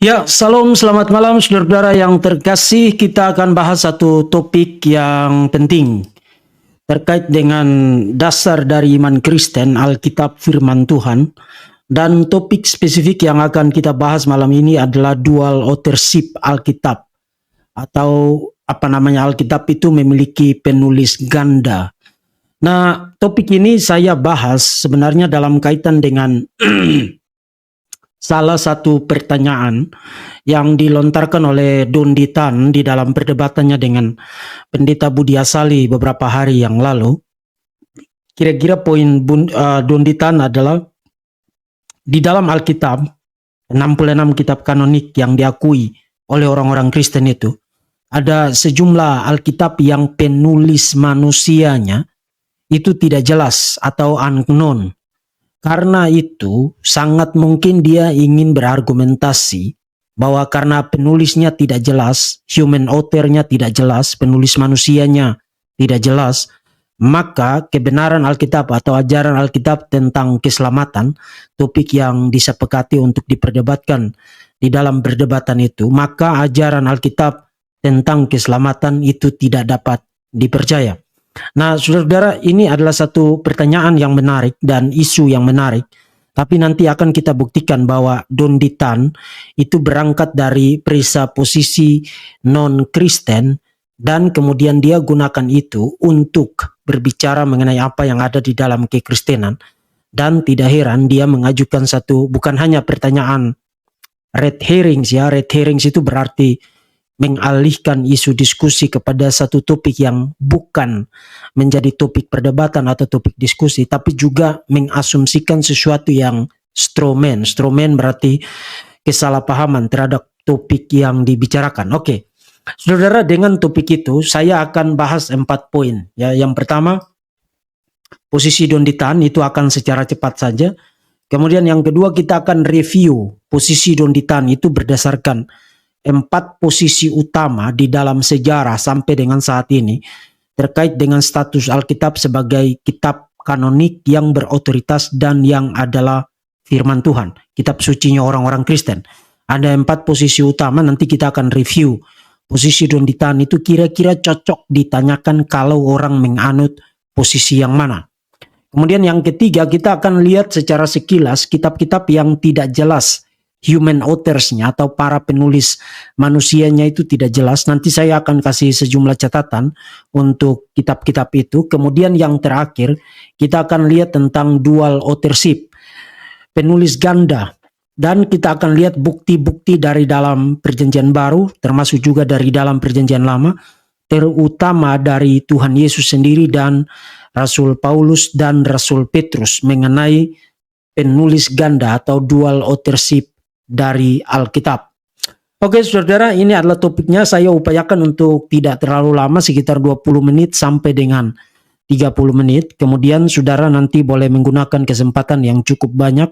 Ya, salam selamat malam saudara-saudara yang terkasih. Kita akan bahas satu topik yang penting terkait dengan dasar dari iman Kristen, Alkitab firman Tuhan. Dan topik spesifik yang akan kita bahas malam ini adalah dual authorship Alkitab, atau Alkitab itu memiliki penulis ganda. Nah, topik ini saya bahas sebenarnya dalam kaitan dengan salah satu pertanyaan yang dilontarkan oleh Don Ditan di dalam perdebatannya dengan Pendeta Budi Asali beberapa hari yang lalu. Kira-kira poin Don Ditan adalah di dalam Alkitab, 66 kitab kanonik yang diakui oleh orang-orang Kristen itu, ada sejumlah Alkitab yang penulis manusianya itu tidak jelas atau unknown. Karena itu sangat mungkin dia ingin berargumentasi bahwa karena penulisnya tidak jelas, human author-nya tidak jelas, penulis manusianya tidak jelas, maka kebenaran Alkitab atau ajaran Alkitab tentang keselamatan, topik yang disepakati untuk diperdebatkan di dalam perdebatan itu, maka ajaran Alkitab tentang keselamatan itu tidak dapat dipercaya. Nah, saudara-saudara, ini adalah satu pertanyaan yang menarik dan isu yang menarik. Tapi nanti akan kita buktikan bahwa Don Ditan itu berangkat dari presupposisi non-Kristen dan kemudian dia gunakan itu untuk berbicara mengenai apa yang ada di dalam kekristenan. Dan tidak heran dia mengajukan satu, bukan hanya pertanyaan red herrings ya. Red herrings itu berarti mengalihkan isu diskusi kepada satu topik yang bukan menjadi topik perdebatan atau topik diskusi, tapi juga mengasumsikan sesuatu yang strawman. Strawman berarti kesalahpahaman terhadap topik yang dibicarakan. Oke, saudara, dengan topik itu saya akan bahas 4 poin. Ya, yang pertama, posisi Don Ditan itu akan secara cepat saja. Kemudian yang kedua, kita akan review posisi Don Ditan itu berdasarkan 4 posisi utama di dalam sejarah sampai dengan saat ini terkait dengan status Alkitab sebagai kitab kanonik yang berotoritas dan yang adalah firman Tuhan, kitab sucinya orang-orang Kristen. Ada 4 posisi utama, nanti kita akan review posisi Don Ditan itu kira-kira cocok ditanyakan kalau orang menganut posisi yang mana. Kemudian yang ketiga, kita akan lihat secara sekilas kitab-kitab yang tidak jelas human authors-nya atau para penulis manusianya itu tidak jelas. Nanti saya akan kasih sejumlah catatan untuk kitab-kitab itu. Kemudian yang terakhir, kita akan lihat tentang dual authorship, penulis ganda. Dan kita akan lihat bukti-bukti dari dalam perjanjian baru, termasuk juga dari dalam perjanjian lama, terutama dari Tuhan Yesus sendiri dan Rasul Paulus dan Rasul Petrus mengenai penulis ganda atau dual authorship dari Alkitab. Oke, saudara, ini adalah topiknya. Saya upayakan untuk tidak terlalu lama, sekitar 20 menit sampai dengan 30 menit. Kemudian saudara nanti boleh menggunakan kesempatan yang cukup banyak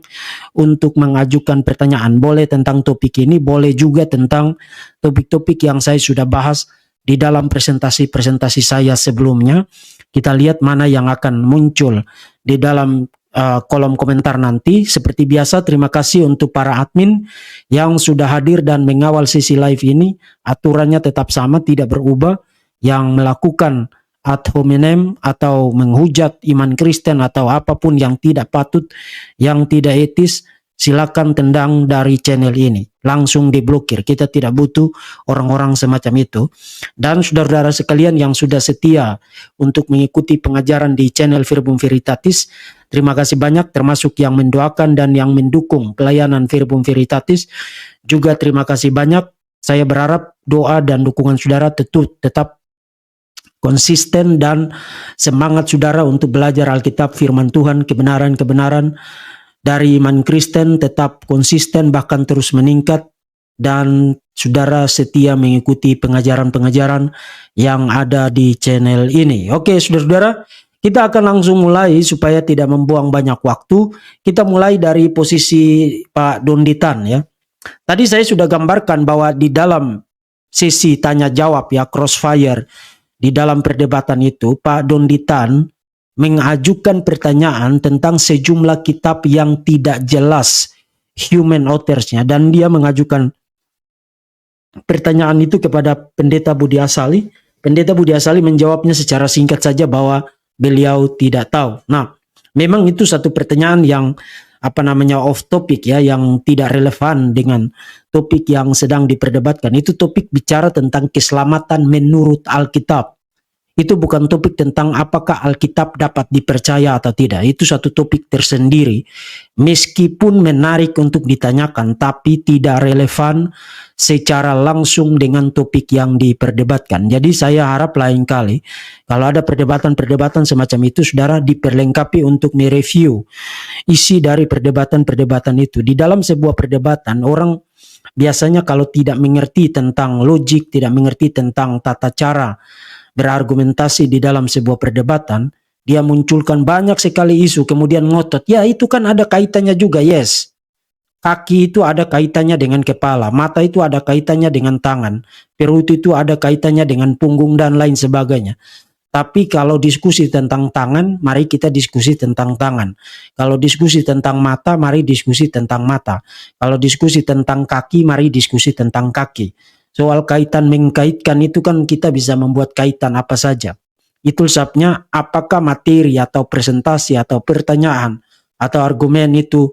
untuk mengajukan pertanyaan. Boleh tentang topik ini, boleh juga tentang topik-topik yang saya sudah bahas di dalam presentasi-presentasi saya sebelumnya. Kita lihat mana yang akan muncul di dalam kolom komentar nanti. Seperti biasa, terima kasih untuk para admin yang sudah hadir dan mengawal sesi live ini. Aturannya tetap sama, tidak berubah. Yang melakukan ad hominem atau menghujat iman Kristen atau apapun yang tidak patut, yang tidak etis, silakan tendang dari channel ini, langsung diblokir. Kita tidak butuh orang-orang semacam itu. Dan saudara-saudara sekalian yang sudah setia untuk mengikuti pengajaran di channel Verbum Veritatis, terima kasih banyak, termasuk yang mendoakan dan yang mendukung pelayanan Verbum Veritatis. Juga terima kasih banyak. Saya berharap doa dan dukungan saudara tetap konsisten dan semangat saudara untuk belajar Alkitab, firman Tuhan, kebenaran-kebenaran dari iman Kristen tetap konsisten bahkan terus meningkat, dan saudara setia mengikuti pengajaran-pengajaran yang ada di channel ini. Oke, saudara-saudara, kita akan langsung mulai supaya tidak membuang banyak waktu. Kita mulai dari posisi Pak Don Ditan ya. Tadi saya sudah gambarkan bahwa di dalam sesi tanya jawab ya, crossfire, di dalam perdebatan itu Pak Don Ditan mengajukan pertanyaan tentang sejumlah kitab yang tidak jelas human authors-nya, dan dia mengajukan pertanyaan itu kepada Pendeta Budi Asali. Pendeta Budi Asali menjawabnya secara singkat saja bahwa beliau tidak tahu. Nah, memang itu satu pertanyaan yang off topic ya, yang tidak relevan dengan topik yang sedang diperdebatkan. Itu topik bicara tentang keselamatan menurut Alkitab. Itu bukan topik tentang apakah Alkitab dapat dipercaya atau tidak. Itu satu topik tersendiri. Meskipun menarik untuk ditanyakan, tapi tidak relevan secara langsung dengan topik yang diperdebatkan. Jadi saya harap lain kali, kalau ada perdebatan-perdebatan semacam itu, saudara diperlengkapi untuk mereview isi dari perdebatan-perdebatan itu. Di dalam sebuah perdebatan, orang biasanya kalau tidak mengerti tentang logik, tidak mengerti tentang tata cara berargumentasi di dalam sebuah perdebatan, dia munculkan banyak sekali isu, kemudian ngotot, ya itu kan ada kaitannya juga, yes. Kaki itu ada kaitannya dengan kepala, mata itu ada kaitannya dengan tangan, perut itu ada kaitannya dengan punggung dan lain sebagainya. Tapi kalau diskusi tentang tangan, mari kita diskusi tentang tangan. Kalau diskusi tentang mata, mari diskusi tentang mata. Kalau diskusi tentang kaki, mari diskusi tentang kaki. Soal kaitan mengkaitkan itu kan kita bisa membuat kaitan apa saja. Itu sebabnya apakah materi atau presentasi atau pertanyaan atau argumen itu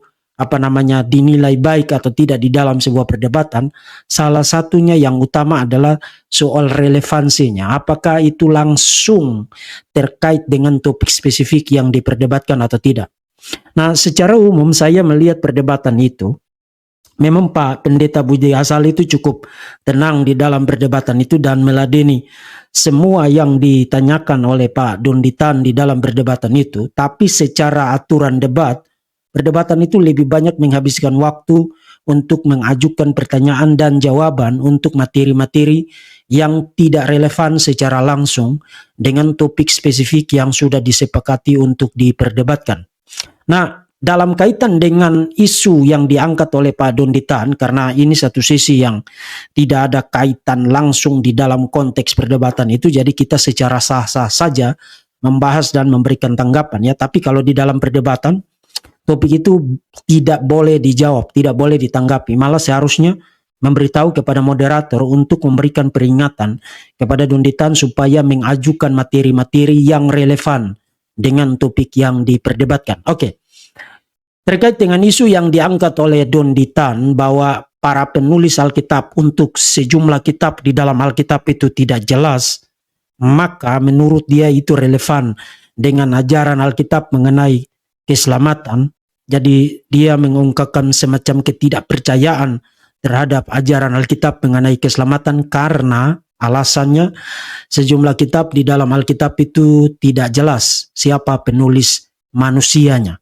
dinilai baik atau tidak di dalam sebuah perdebatan, salah satunya yang utama adalah soal relevansinya. Apakah itu langsung terkait dengan topik spesifik yang diperdebatkan atau tidak. Nah, secara umum saya melihat perdebatan itu, memang Pak Pendeta Budi Asali itu cukup tenang di dalam perdebatan itu dan meladeni semua yang ditanyakan oleh Pak Donditan di dalam perdebatan itu. Tapi secara aturan debat, perdebatan itu lebih banyak menghabiskan waktu untuk mengajukan pertanyaan dan jawaban untuk materi-materi yang tidak relevan secara langsung dengan topik spesifik yang sudah disepakati untuk diperdebatkan. Nah, dalam kaitan dengan isu yang diangkat oleh Pak Donditan, karena ini satu sisi yang tidak ada kaitan langsung di dalam konteks perdebatan itu, jadi kita secara sah-sah saja membahas dan memberikan tanggapan ya. Tapi kalau di dalam perdebatan, topik itu tidak boleh dijawab, tidak boleh ditanggapi. Malah seharusnya memberitahu kepada moderator untuk memberikan peringatan kepada Donditan supaya mengajukan materi-materi yang relevan dengan topik yang diperdebatkan. Oke. Terkait dengan isu yang diangkat oleh Donditan bahwa para penulis Alkitab untuk sejumlah kitab di dalam Alkitab itu tidak jelas, maka menurut dia itu relevan dengan ajaran Alkitab mengenai keselamatan. Jadi dia mengungkapkan semacam ketidakpercayaan terhadap ajaran Alkitab mengenai keselamatan karena alasannya sejumlah kitab di dalam Alkitab itu tidak jelas siapa penulis manusianya.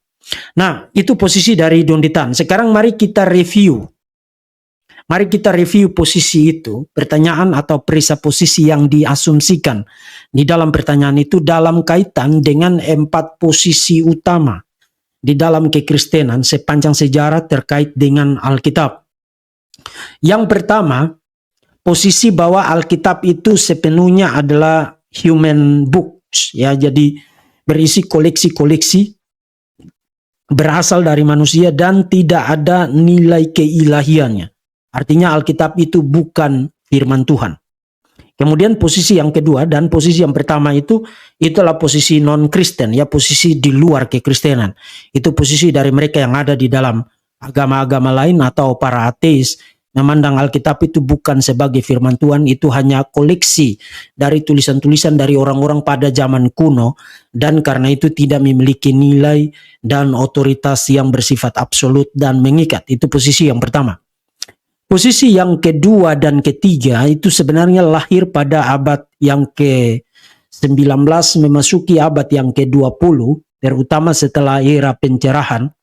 Nah, itu posisi dari Donditan. Sekarang mari kita review. Mari kita review posisi itu, pertanyaan atau presupposisi yang diasumsikan di dalam pertanyaan itu dalam kaitan dengan 4 posisi utama di dalam kekristenan sepanjang sejarah terkait dengan Alkitab. Yang pertama, posisi bahwa Alkitab itu sepenuhnya adalah human books, ya, jadi berisi koleksi-koleksi berasal dari manusia dan tidak ada nilai keilahiannya. Artinya Alkitab itu bukan firman Tuhan. Kemudian posisi yang kedua dan posisi yang pertama itulah posisi non-Kristen, ya, posisi di luar kekristenan. Itu posisi dari mereka yang ada di dalam agama-agama lain atau para ateis memandang Alkitab itu bukan sebagai firman Tuhan, itu hanya koleksi dari tulisan-tulisan dari orang-orang pada zaman kuno dan karena itu tidak memiliki nilai dan otoritas yang bersifat absolut dan mengikat. Itu posisi yang pertama. Posisi yang kedua dan ketiga itu sebenarnya lahir pada abad yang ke-19 memasuki abad yang ke-20, terutama setelah era pencerahan,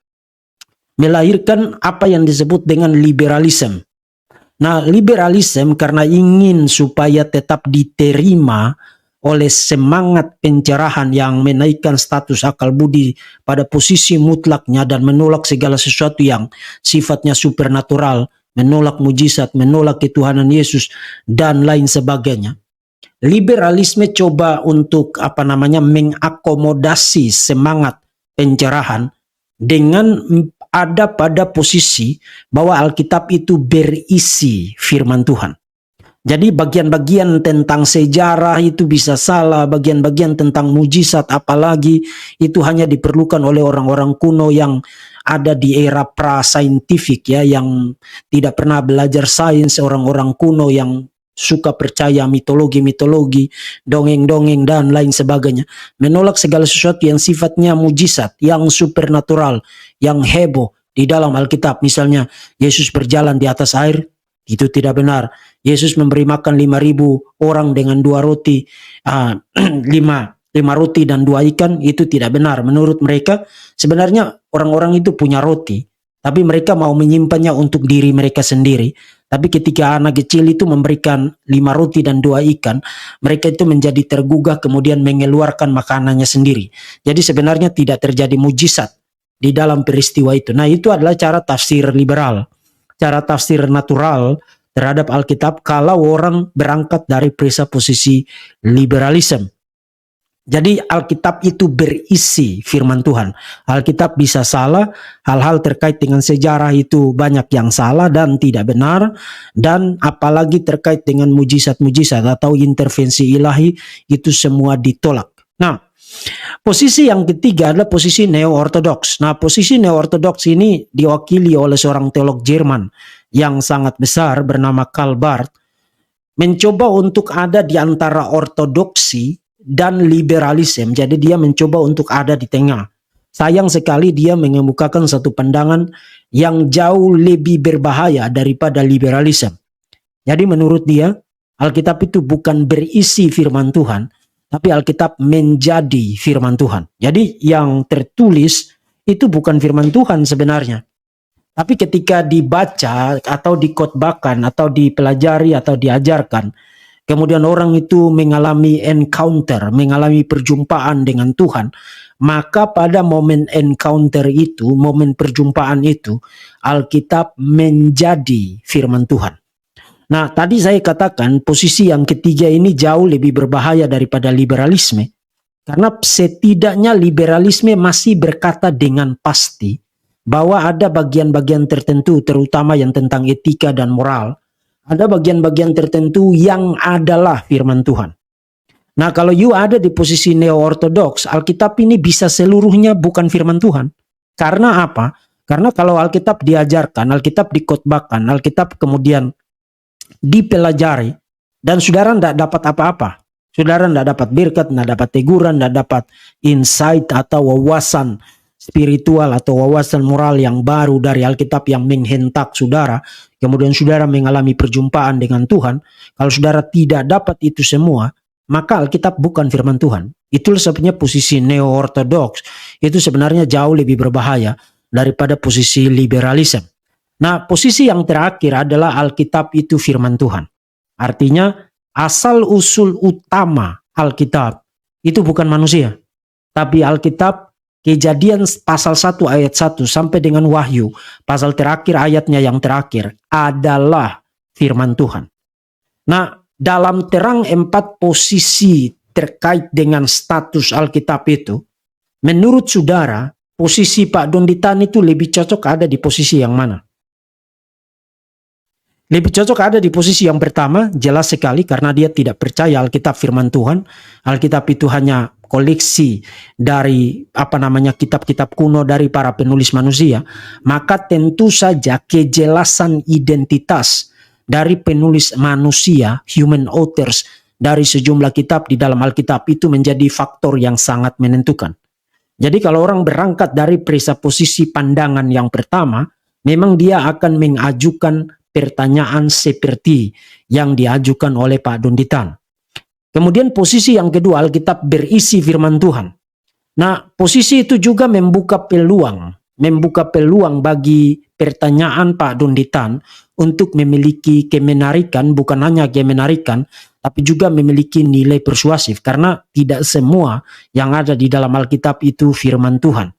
melahirkan apa yang disebut dengan liberalisme. Nah, liberalisme karena ingin supaya tetap diterima oleh semangat pencerahan yang menaikkan status akal budi pada posisi mutlaknya dan menolak segala sesuatu yang sifatnya supernatural, menolak mujizat, menolak ketuhanan Yesus dan lain sebagainya. Liberalisme coba untuk mengakomodasi semangat pencerahan dengan ada pada posisi bahwa Alkitab itu berisi firman Tuhan. Jadi bagian-bagian tentang sejarah itu bisa salah, bagian-bagian tentang mujizat apalagi itu hanya diperlukan oleh orang-orang kuno yang ada di era pra-saintifik ya, yang tidak pernah belajar sains, orang-orang kuno yang suka percaya mitologi-mitologi, dongeng-dongeng dan lain sebagainya. Menolak segala sesuatu yang sifatnya mujizat, yang supernatural, yang heboh di dalam Alkitab. Misalnya Yesus berjalan di atas air, itu tidak benar. Yesus memberi makan 5.000 orang dengan 2 roti, 5 roti dan 2 ikan, itu tidak benar. Menurut mereka, sebenarnya orang-orang itu punya roti, tapi mereka mau menyimpannya untuk diri mereka sendiri. Tapi ketika anak kecil itu memberikan 5 roti dan 2 ikan, mereka itu menjadi tergugah kemudian mengeluarkan makanannya sendiri. Jadi sebenarnya tidak terjadi mujizat di dalam peristiwa itu. Nah, itu adalah cara tafsir liberal, cara tafsir natural terhadap Alkitab kalau orang berangkat dari presupposisi liberalisme. Jadi Alkitab itu berisi firman Tuhan. Alkitab bisa salah, hal-hal terkait dengan sejarah itu banyak yang salah dan tidak benar, dan apalagi terkait dengan mujizat-mujizat atau intervensi ilahi, itu semua ditolak. Nah, posisi yang ketiga adalah posisi neo-ortodoks. Nah, posisi neo-ortodoks ini diwakili oleh seorang teolog Jerman yang sangat besar bernama Karl Barth, mencoba untuk ada di antara ortodoksi dan liberalisme. Jadi dia mencoba untuk ada di tengah. Sayang sekali dia mengemukakan satu pandangan yang jauh lebih berbahaya daripada liberalisme. Jadi menurut dia, Alkitab itu bukan berisi firman Tuhan, tapi Alkitab menjadi firman Tuhan. Jadi yang tertulis itu bukan firman Tuhan sebenarnya. Tapi ketika dibaca atau dikotbahkan atau dipelajari atau diajarkan, kemudian orang itu mengalami encounter, mengalami perjumpaan dengan Tuhan, maka pada momen encounter itu, momen perjumpaan itu, Alkitab menjadi firman Tuhan. Nah, tadi saya katakan posisi yang ketiga ini jauh lebih berbahaya daripada liberalisme, karena setidaknya liberalisme masih berkata dengan pasti bahwa ada bagian-bagian tertentu, terutama yang tentang etika dan moral, ada bagian-bagian tertentu yang adalah firman Tuhan. Nah, kalau you ada di posisi neo-ortodoks, Alkitab ini bisa seluruhnya bukan firman Tuhan. Karena apa? Karena kalau Alkitab diajarkan, Alkitab dikotbahkan, Alkitab kemudian dipelajari, dan saudara tidak dapat apa-apa. Saudara tidak dapat berkat, tidak dapat teguran, tidak dapat insight atau wawasan spiritual atau wawasan moral yang baru dari Alkitab yang menghentak saudara, kemudian saudara mengalami perjumpaan dengan Tuhan. Kalau saudara tidak dapat itu semua, maka Alkitab bukan firman Tuhan. Itulah sebabnya posisi neo-ortodoks itu sebenarnya jauh lebih berbahaya daripada posisi liberalisme. Nah, posisi yang terakhir adalah Alkitab itu firman Tuhan. Artinya asal usul utama Alkitab itu bukan manusia, tapi Alkitab, Kejadian pasal 1 ayat 1 sampai dengan Wahyu pasal terakhir ayatnya yang terakhir adalah firman Tuhan. Nah, dalam terang 4 posisi terkait dengan status Alkitab itu, menurut saudara, posisi Pak Donditan itu lebih cocok ada di posisi yang mana? Lebih cocok ada di posisi yang pertama, jelas sekali, karena dia tidak percaya Alkitab firman Tuhan. Alkitab itu hanya koleksi dari kitab-kitab kuno dari para penulis manusia. Maka tentu saja kejelasan identitas dari penulis manusia, human authors, dari sejumlah kitab di dalam Alkitab itu menjadi faktor yang sangat menentukan. Jadi kalau orang berangkat dari presupposisi pandangan yang pertama, memang dia akan mengajukan pertanyaan seperti yang diajukan oleh Pak Donditan. Kemudian posisi yang kedua, Alkitab berisi firman Tuhan. Nah, posisi itu juga membuka peluang bagi pertanyaan Pak Donditan untuk memiliki kemenarikan, bukan hanya kemenarikan, tapi juga memiliki nilai persuasif, karena tidak semua yang ada di dalam Alkitab itu firman Tuhan.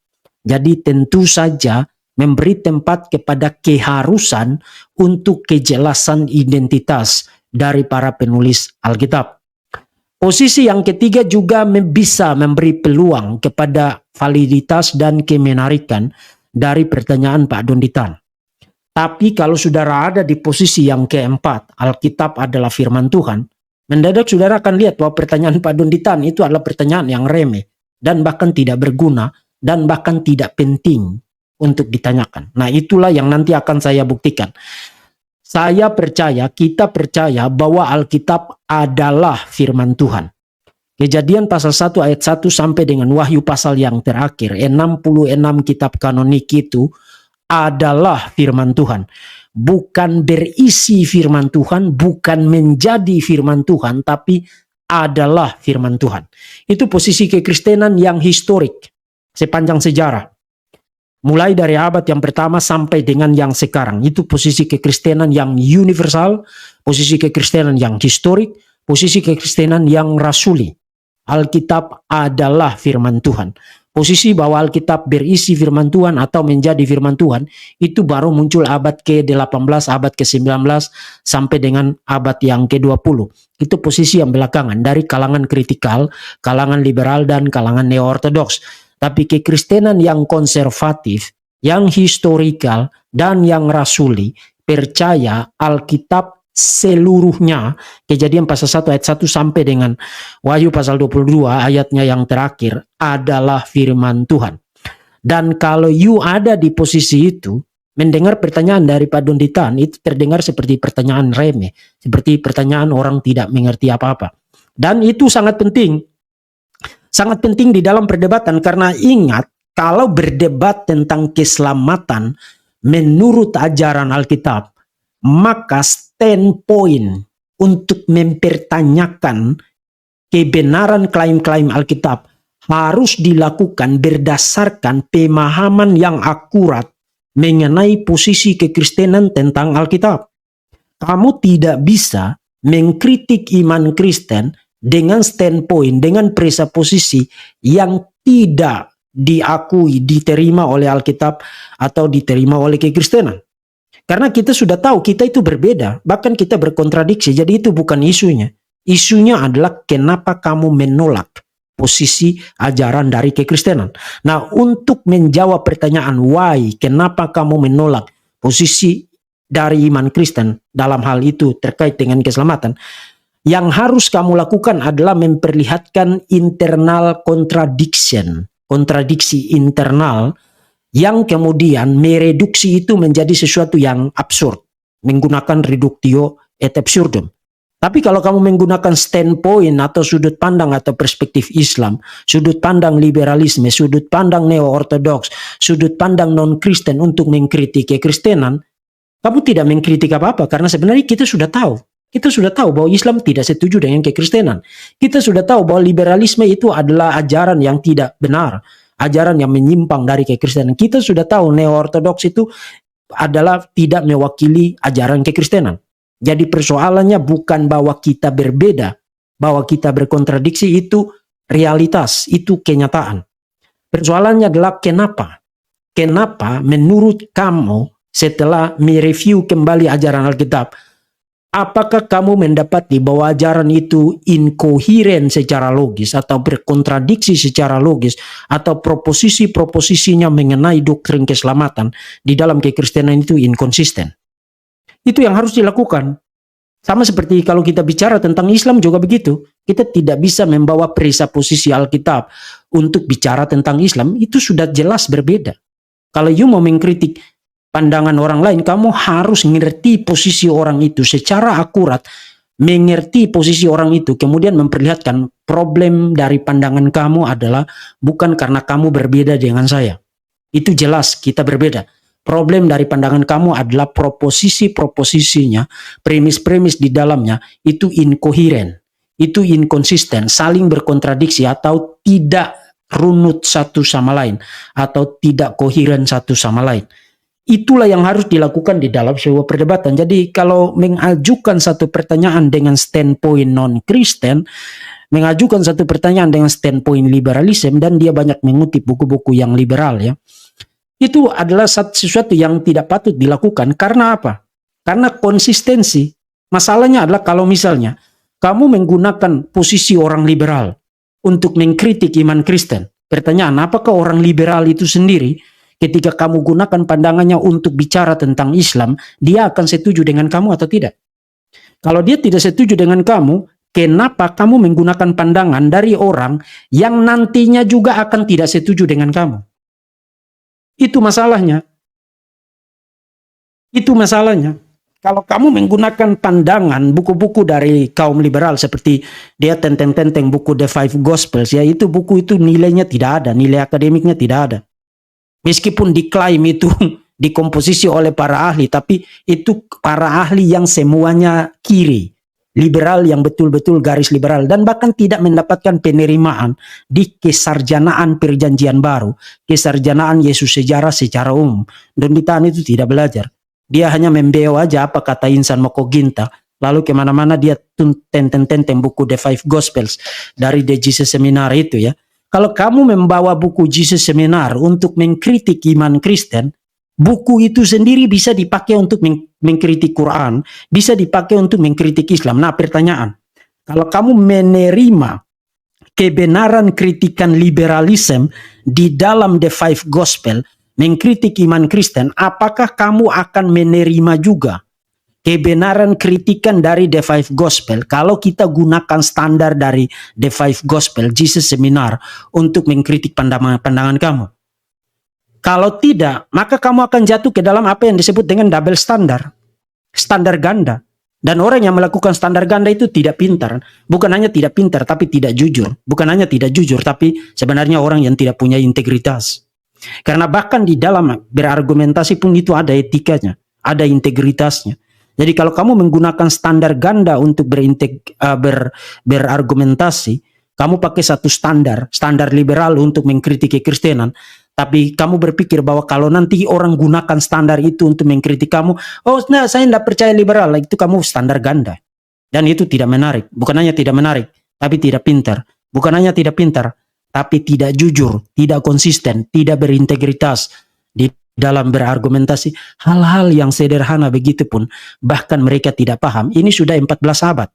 Jadi tentu saja memberi tempat kepada keharusan untuk kejelasan identitas dari para penulis Alkitab. Posisi yang ketiga juga bisa memberi peluang kepada validitas dan kemenarikan dari pertanyaan Pak Donditan. Tapi kalau saudara ada di posisi yang keempat, Alkitab adalah firman Tuhan, mendadak saudara akan lihat bahwa pertanyaan Pak Donditan itu adalah pertanyaan yang remeh, dan bahkan tidak berguna, dan bahkan tidak penting untuk ditanyakan. Nah, itulah yang nanti akan saya buktikan. Saya percaya, kita percaya bahwa Alkitab adalah firman Tuhan. Kejadian pasal 1 ayat 1 sampai dengan Wahyu pasal yang terakhir, 66 kitab kanonik itu adalah firman Tuhan. Bukan berisi firman Tuhan, bukan menjadi firman Tuhan, tapi adalah firman Tuhan. Itu posisi kekristenan yang historik sepanjang sejarah. Mulai dari abad yang pertama sampai dengan yang sekarang. Itu posisi kekristenan yang universal, posisi kekristenan yang historik, posisi kekristenan yang rasuli. Alkitab adalah firman Tuhan. Posisi bahwa Alkitab berisi firman Tuhan atau menjadi firman Tuhan itu baru muncul abad ke-18, abad ke-19 sampai dengan abad yang ke-20. Itu posisi yang belakangan dari kalangan kritikal, kalangan liberal dan kalangan neo-ortodoks. Tapi kekristenan yang konservatif, yang historikal dan yang rasuli percaya Alkitab seluruhnya, Kejadian pasal 1 ayat 1 sampai dengan Wahyu pasal 22 ayatnya yang terakhir adalah firman Tuhan. Dan kalau you ada di posisi itu, mendengar pertanyaan dari Pak Donditan itu terdengar seperti pertanyaan remeh, seperti pertanyaan orang tidak mengerti apa-apa. Dan itu sangat penting. Sangat penting di dalam perdebatan, karena ingat, kalau berdebat tentang keselamatan menurut ajaran Alkitab, maka standpoint untuk mempertanyakan kebenaran klaim-klaim Alkitab harus dilakukan berdasarkan pemahaman yang akurat mengenai posisi kekristenan tentang Alkitab. Kamu tidak bisa mengkritik iman Kristen dengan standpoint, dengan presupposisi yang tidak diakui, diterima oleh Alkitab atau diterima oleh kekristenan. Karena kita sudah tahu kita itu berbeda, bahkan kita berkontradiksi. Jadi itu bukan isunya. Isunya adalah kenapa kamu menolak posisi ajaran dari kekristenan. Nah, untuk menjawab pertanyaan why, kenapa kamu menolak posisi dari iman Kristen dalam hal itu terkait dengan keselamatan, yang harus kamu lakukan adalah memperlihatkan internal contradiction, kontradiksi internal, yang kemudian mereduksi itu menjadi sesuatu yang absurd, menggunakan reductio et absurdum. Tapi kalau kamu menggunakan standpoint atau sudut pandang atau perspektif Islam, sudut pandang liberalisme, sudut pandang neo-ortodoks, sudut pandang non-Kristen untuk mengkritik kekristenan, kamu tidak mengkritik apa-apa, karena sebenarnya kita sudah tahu. Kita sudah tahu bahwa Islam tidak setuju dengan kekristenan. Kita sudah tahu bahwa liberalisme itu adalah ajaran yang tidak benar, ajaran yang menyimpang dari kekristenan. Kita sudah tahu neo-ortodoks itu adalah tidak mewakili ajaran kekristenan. Jadi persoalannya bukan bahwa kita berbeda, bahwa kita berkontradiksi, itu realitas, itu kenyataan. Persoalannya adalah kenapa? Kenapa menurut kamu setelah mereview kembali ajaran Alkitab, apakah kamu mendapati bahwa ajaran itu inkoheren secara logis atau berkontradiksi secara logis, atau proposisi-proposisinya mengenai doktrin keselamatan di dalam kekristenan itu inkonsisten? Itu yang harus dilakukan. Sama seperti kalau kita bicara tentang Islam juga begitu. Kita tidak bisa membawa presupposisi Alkitab untuk bicara tentang Islam, itu sudah jelas berbeda. Kalau you mau mengkritik pandangan orang lain, kamu harus mengerti posisi orang itu secara akurat, mengerti posisi orang itu, kemudian memperlihatkan problem dari pandangan kamu adalah bukan karena kamu berbeda dengan saya. Itu jelas kita berbeda. Problem dari pandangan kamu adalah proposisi-proposisinya, premis-premis di dalamnya itu inkoheren, itu inkonsisten, saling berkontradiksi atau tidak runut satu sama lain, atau tidak koheren satu sama lain. Itulah yang harus dilakukan di dalam sebuah perdebatan. Jadi kalau mengajukan satu pertanyaan dengan standpoint non-Kristen, mengajukan satu pertanyaan dengan standpoint liberalisme, dan dia banyak mengutip buku-buku yang liberal ya, itu adalah sesuatu yang tidak patut dilakukan. Karena apa? Karena konsistensi. Masalahnya adalah kalau misalnya kamu menggunakan posisi orang liberal untuk mengkritik iman Kristen. Pertanyaan, apakah orang liberal itu sendiri ketika kamu gunakan pandangannya untuk bicara tentang Islam, dia akan setuju dengan kamu atau tidak? Kalau dia tidak setuju dengan kamu, kenapa kamu menggunakan pandangan dari orang yang nantinya juga akan tidak setuju dengan kamu? Itu masalahnya. Itu masalahnya. Kalau kamu menggunakan pandangan buku-buku dari kaum liberal seperti dia tenteng-tenteng buku The Five Gospels, ya itu buku itu nilainya tidak ada, nilai akademiknya tidak ada. Meskipun diklaim itu dikomposisi oleh para ahli, tapi itu para ahli yang semuanya kiri, liberal yang betul-betul garis liberal, dan bahkan tidak mendapatkan penerimaan di kesarjanaan perjanjian baru, kesarjanaan Yesus sejarah secara umum. Don Ditan itu tidak belajar. Dia hanya membeo aja apa kata Insan Moko Ginta. Lalu kemana-mana dia tenteng-tenteng buku The Five Gospels dari The Jesus Seminar itu ya. Kalau kamu membawa buku Jesus Seminar untuk mengkritik iman Kristen, buku itu sendiri bisa dipakai untuk mengkritik Quran, bisa dipakai untuk mengkritik Islam. Nah pertanyaan, kalau kamu menerima kebenaran kritikan liberalisme di dalam The Five Gospel, mengkritik iman Kristen, apakah kamu akan menerima juga kebenaran kritikan dari The Five Gospel kalau kita gunakan standar dari The Five Gospel, Jesus Seminar, untuk mengkritik pandangan kamu? Kalau tidak, maka kamu akan jatuh ke dalam apa yang disebut dengan double standard, standar ganda. Dan orang yang melakukan standar ganda itu tidak pintar. Bukan hanya tidak pintar, tapi tidak jujur. Bukan hanya tidak jujur, tapi sebenarnya orang yang tidak punya integritas. Karena bahkan di dalam berargumentasi pun itu ada etikanya, ada integritasnya. Jadi kalau kamu menggunakan standar ganda untuk berargumentasi, kamu pakai satu standar liberal untuk mengkritik kekristenan, tapi kamu berpikir bahwa kalau nanti orang gunakan standar itu untuk mengkritik kamu, oh nah, saya tidak percaya liberal, itu kamu standar ganda. Dan itu tidak menarik. Bukan hanya tidak menarik, tapi tidak pintar. Bukan hanya tidak pintar, tapi tidak jujur, tidak konsisten, tidak berintegritas di dalam berargumentasi. Hal-hal yang sederhana begitu pun bahkan mereka tidak paham. Ini sudah 14 abad.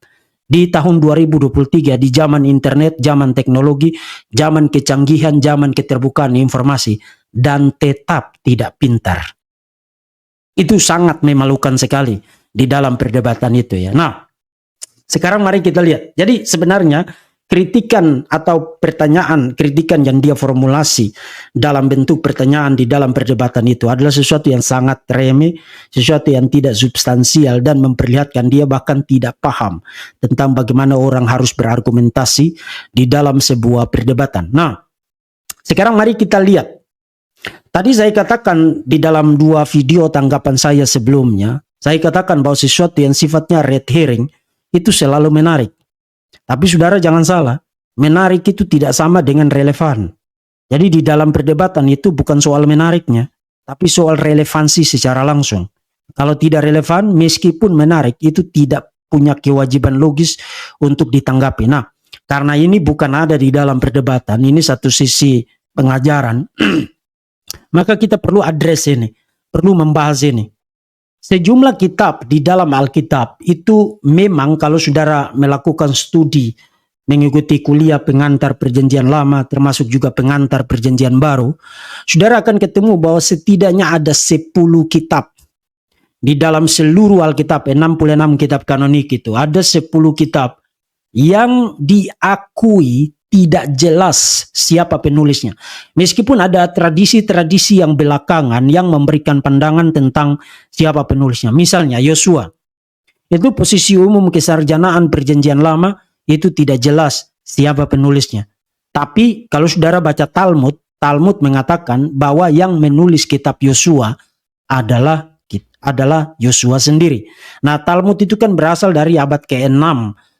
Di tahun 2023, di zaman internet, zaman teknologi, zaman kecanggihan, zaman keterbukaan informasi, dan tetap tidak pintar. Itu sangat memalukan sekali di dalam perdebatan itu ya. Nah, sekarang mari kita lihat. Jadi sebenarnya kritikan atau pertanyaan, kritikan yang dia formulasi dalam bentuk pertanyaan di dalam perdebatan itu adalah sesuatu yang sangat remeh, sesuatu yang tidak substansial dan memperlihatkan dia bahkan tidak paham tentang bagaimana orang harus berargumentasi di dalam sebuah perdebatan. Nah, sekarang mari kita lihat. Tadi saya katakan di dalam 2 video tanggapan saya sebelumnya, saya katakan bahwa sesuatu yang sifatnya red herring itu selalu menarik. Tapi saudara jangan salah, menarik itu tidak sama dengan relevan. Jadi di dalam perdebatan itu bukan soal menariknya, tapi soal relevansi secara langsung. Kalau tidak relevan, meskipun menarik, itu tidak punya kewajiban logis untuk ditanggapi. Nah, karena ini bukan ada di dalam perdebatan, ini satu sisi pengajaran, maka kita perlu address ini, perlu membahas ini. Sejumlah kitab di dalam Alkitab itu memang kalau saudara melakukan studi, mengikuti kuliah pengantar perjanjian lama termasuk juga pengantar perjanjian baru, saudara akan ketemu bahwa setidaknya ada 10 kitab. Di dalam seluruh Alkitab, 66 kitab kanonik itu, ada 10 kitab yang diakui tidak jelas siapa penulisnya. Meskipun ada tradisi-tradisi yang belakangan yang memberikan pandangan tentang siapa penulisnya. Misalnya Yosua. Itu posisi umum kesarjanaan perjanjian lama itu tidak jelas siapa penulisnya. Tapi kalau saudara baca Talmud, Talmud mengatakan bahwa yang menulis kitab Yosua adalah Yosua sendiri. Nah, Talmud itu kan berasal dari abad ke-6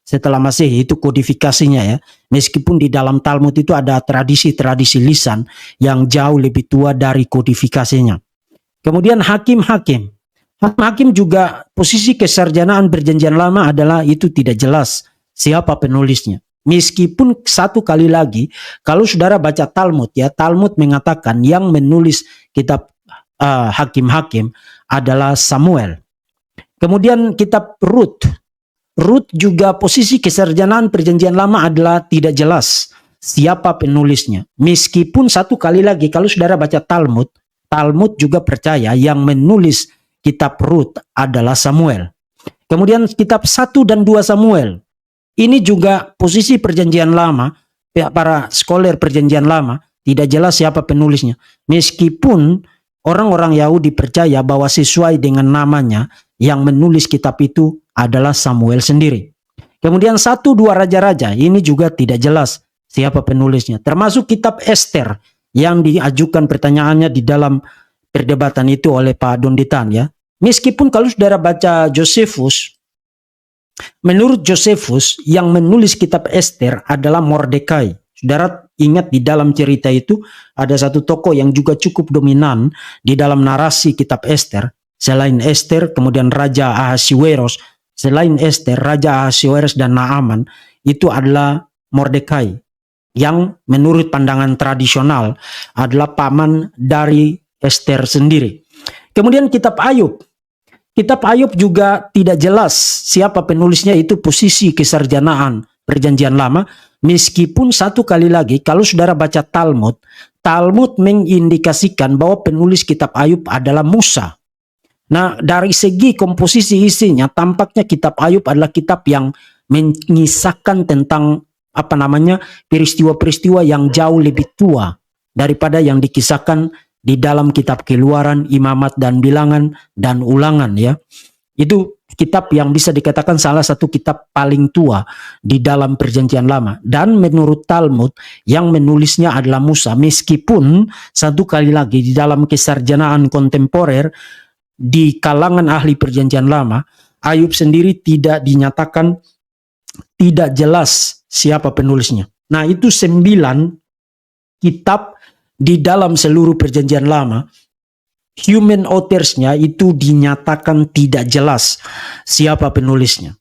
setelah Masehi, itu kodifikasinya ya. Meskipun di dalam Talmud itu ada tradisi-tradisi lisan yang jauh lebih tua dari kodifikasinya. Kemudian hakim-hakim. Hakim juga posisi kesarjanaan perjanjian lama adalah itu tidak jelas siapa penulisnya. Meskipun satu kali lagi, kalau saudara baca Talmud ya, Talmud mengatakan yang menulis kitab hakim-hakim adalah Samuel. Kemudian kitab Rut. Rut juga posisi kesarjanaan perjanjian lama adalah tidak jelas siapa penulisnya. Meskipun satu kali lagi kalau saudara baca Talmud Talmud juga percaya yang menulis kitab Rut adalah Samuel. Kemudian kitab 1 dan 2 Samuel. Ini juga posisi perjanjian lama, para scholar perjanjian lama, tidak jelas siapa penulisnya. Meskipun orang-orang Yahudi percaya bahwa sesuai dengan namanya, yang menulis kitab itu adalah Samuel sendiri. Kemudian 1-2 Raja-Raja, ini juga tidak jelas siapa penulisnya. Termasuk kitab Esther yang diajukan pertanyaannya di dalam perdebatan itu oleh Pak Donditan ya. Meskipun kalau saudara baca Josephus, menurut Josephus yang menulis kitab Esther adalah Mordekai. Saudara ingat di dalam cerita itu ada satu tokoh yang juga cukup dominan di dalam narasi kitab Esther. Selain Esther, kemudian Raja Ahasiweros. Selain Esther, Raja Ahasiweros dan Naaman itu adalah Mordekai, yang menurut pandangan tradisional adalah paman dari Esther sendiri. Kemudian kitab Ayub. Kitab Ayub juga tidak jelas siapa penulisnya, itu posisi kesarjanaan perjanjian lama. Meskipun satu kali lagi kalau saudara baca Talmud, Talmud mengindikasikan bahwa penulis kitab Ayub adalah Musa. Nah, dari segi komposisi isinya tampaknya kitab Ayub adalah kitab yang mengisahkan tentang peristiwa-peristiwa yang jauh lebih tua daripada yang dikisahkan di dalam kitab Keluaran, Imamat dan Bilangan dan Ulangan ya. Itu kitab yang bisa dikatakan salah satu kitab paling tua di dalam perjanjian lama. Dan menurut Talmud yang menulisnya adalah Musa. Meskipun satu kali lagi di dalam kesarjanaan kontemporer di kalangan ahli perjanjian lama, Ayub sendiri tidak dinyatakan, tidak jelas siapa penulisnya. Nah, itu 9 kitab di dalam seluruh perjanjian lama. Human authors-nya itu dinyatakan tidak jelas siapa penulisnya.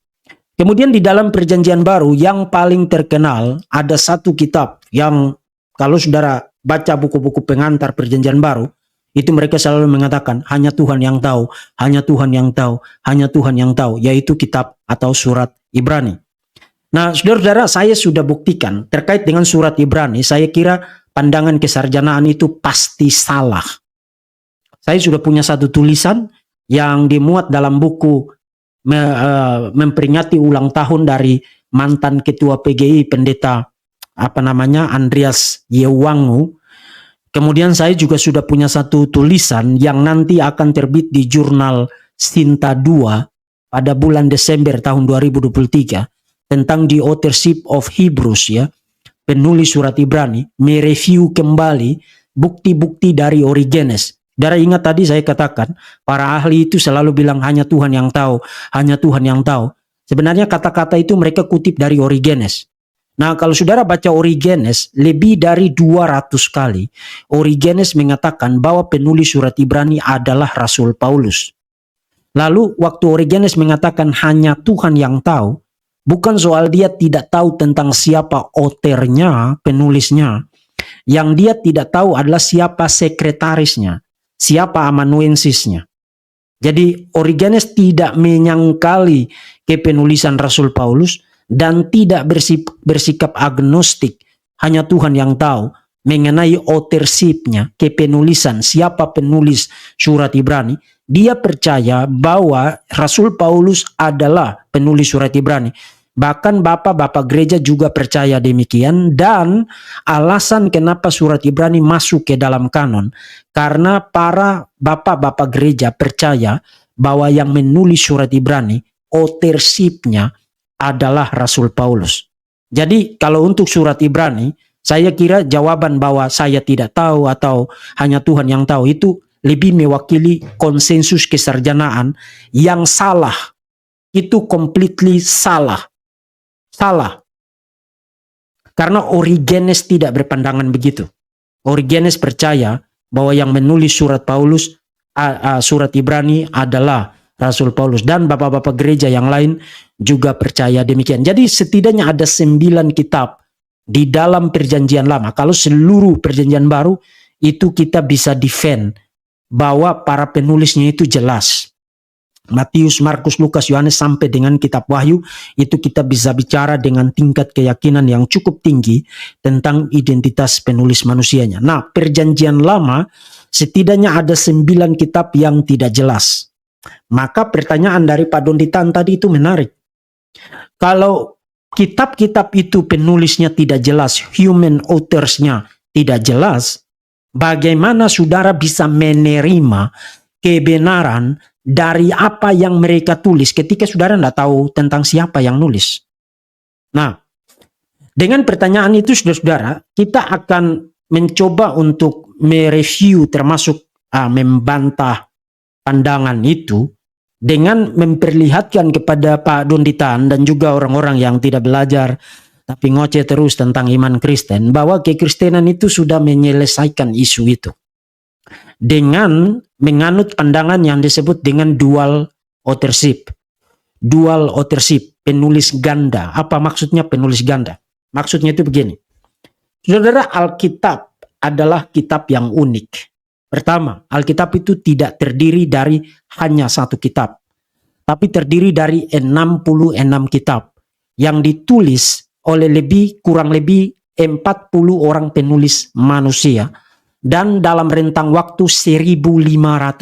Kemudian di dalam perjanjian baru yang paling terkenal ada satu kitab yang kalau saudara baca buku-buku pengantar perjanjian baru, itu mereka selalu mengatakan hanya Tuhan yang tahu, hanya Tuhan yang tahu, hanya Tuhan yang tahu, yaitu kitab atau surat Ibrani. Nah, saudara-saudara, saya sudah buktikan terkait dengan surat Ibrani, saya kira pandangan kesarjanaan itu pasti salah. Saya sudah punya satu tulisan yang dimuat dalam buku memperingati ulang tahun dari mantan ketua PGI pendeta Andreas Yewangu. Kemudian saya juga sudah punya satu tulisan yang nanti akan terbit di jurnal Sinta 2 pada bulan Desember tahun 2023 tentang the authorship of Hebrews ya. Penulis surat Ibrani mereview kembali bukti-bukti dari Origenes. Saudara ingat tadi saya katakan para ahli itu selalu bilang hanya Tuhan yang tahu, hanya Tuhan yang tahu. Sebenarnya kata-kata itu mereka kutip dari Origenes. Nah, kalau saudara baca Origenes lebih dari 200 kali, Origenes mengatakan bahwa penulis surat Ibrani adalah Rasul Paulus. Lalu waktu Origenes mengatakan hanya Tuhan yang tahu, bukan soal dia tidak tahu tentang siapa authornya, penulisnya. Yang dia tidak tahu adalah siapa sekretarisnya, siapa amanuensisnya. Jadi Origenes tidak menyangkali kepenulisan Rasul Paulus dan tidak bersikap agnostik, hanya Tuhan yang tahu mengenai authorship-nya, kepenulisan, siapa penulis surat Ibrani. Dia percaya bahwa Rasul Paulus adalah penulis surat Ibrani. Bahkan bapak-bapak gereja juga percaya demikian, dan alasan kenapa surat Ibrani masuk ke dalam kanon karena para bapak-bapak gereja percaya bahwa yang menulis surat Ibrani authorship-nya adalah Rasul Paulus. Jadi kalau untuk surat Ibrani, saya kira jawaban bahwa saya tidak tahu atau hanya Tuhan yang tahu itu lebih mewakili konsensus kesarjanaan yang salah. Itu completely salah. Salah. Karena Origenes tidak berpandangan begitu. Origenes percaya bahwa yang menulis surat Paulus, surat Ibrani adalah Rasul Paulus, dan bapak-bapak gereja yang lain juga percaya demikian. Jadi setidaknya ada 9 kitab di dalam perjanjian lama. Kalau seluruh perjanjian baru itu kita bisa defend bahwa para penulisnya itu jelas. Matius, Markus, Lukas, Yohanes sampai dengan kitab Wahyu, itu kita bisa bicara dengan tingkat keyakinan yang cukup tinggi tentang identitas penulis manusianya. Nah, Perjanjian Lama setidaknya ada 9 kitab yang tidak jelas. Maka pertanyaan dari Pak Donditan tadi itu menarik. Kalau kitab-kitab itu penulisnya tidak jelas, human authors-nya tidak jelas, bagaimana saudara bisa menerima kebenaran dari apa yang mereka tulis ketika saudara tidak tahu tentang siapa yang nulis? Nah, dengan pertanyaan itu saudara-saudara, kita akan mencoba untuk mereview termasuk membantah pandangan itu dengan memperlihatkan kepada Pak Donditan dan juga orang-orang yang tidak belajar tapi ngoceh terus tentang iman Kristen, bahwa kekristenan itu sudah menyelesaikan isu itu dengan menganut pandangan yang disebut dengan dual authorship. Dual authorship, penulis ganda. Apa maksudnya penulis ganda? Maksudnya itu begini. Saudara, Alkitab adalah kitab yang unik. Pertama, Alkitab itu tidak terdiri dari hanya satu kitab, tapi terdiri dari 66 kitab yang ditulis oleh kurang lebih 40 orang penulis manusia dan dalam rentang waktu 1.500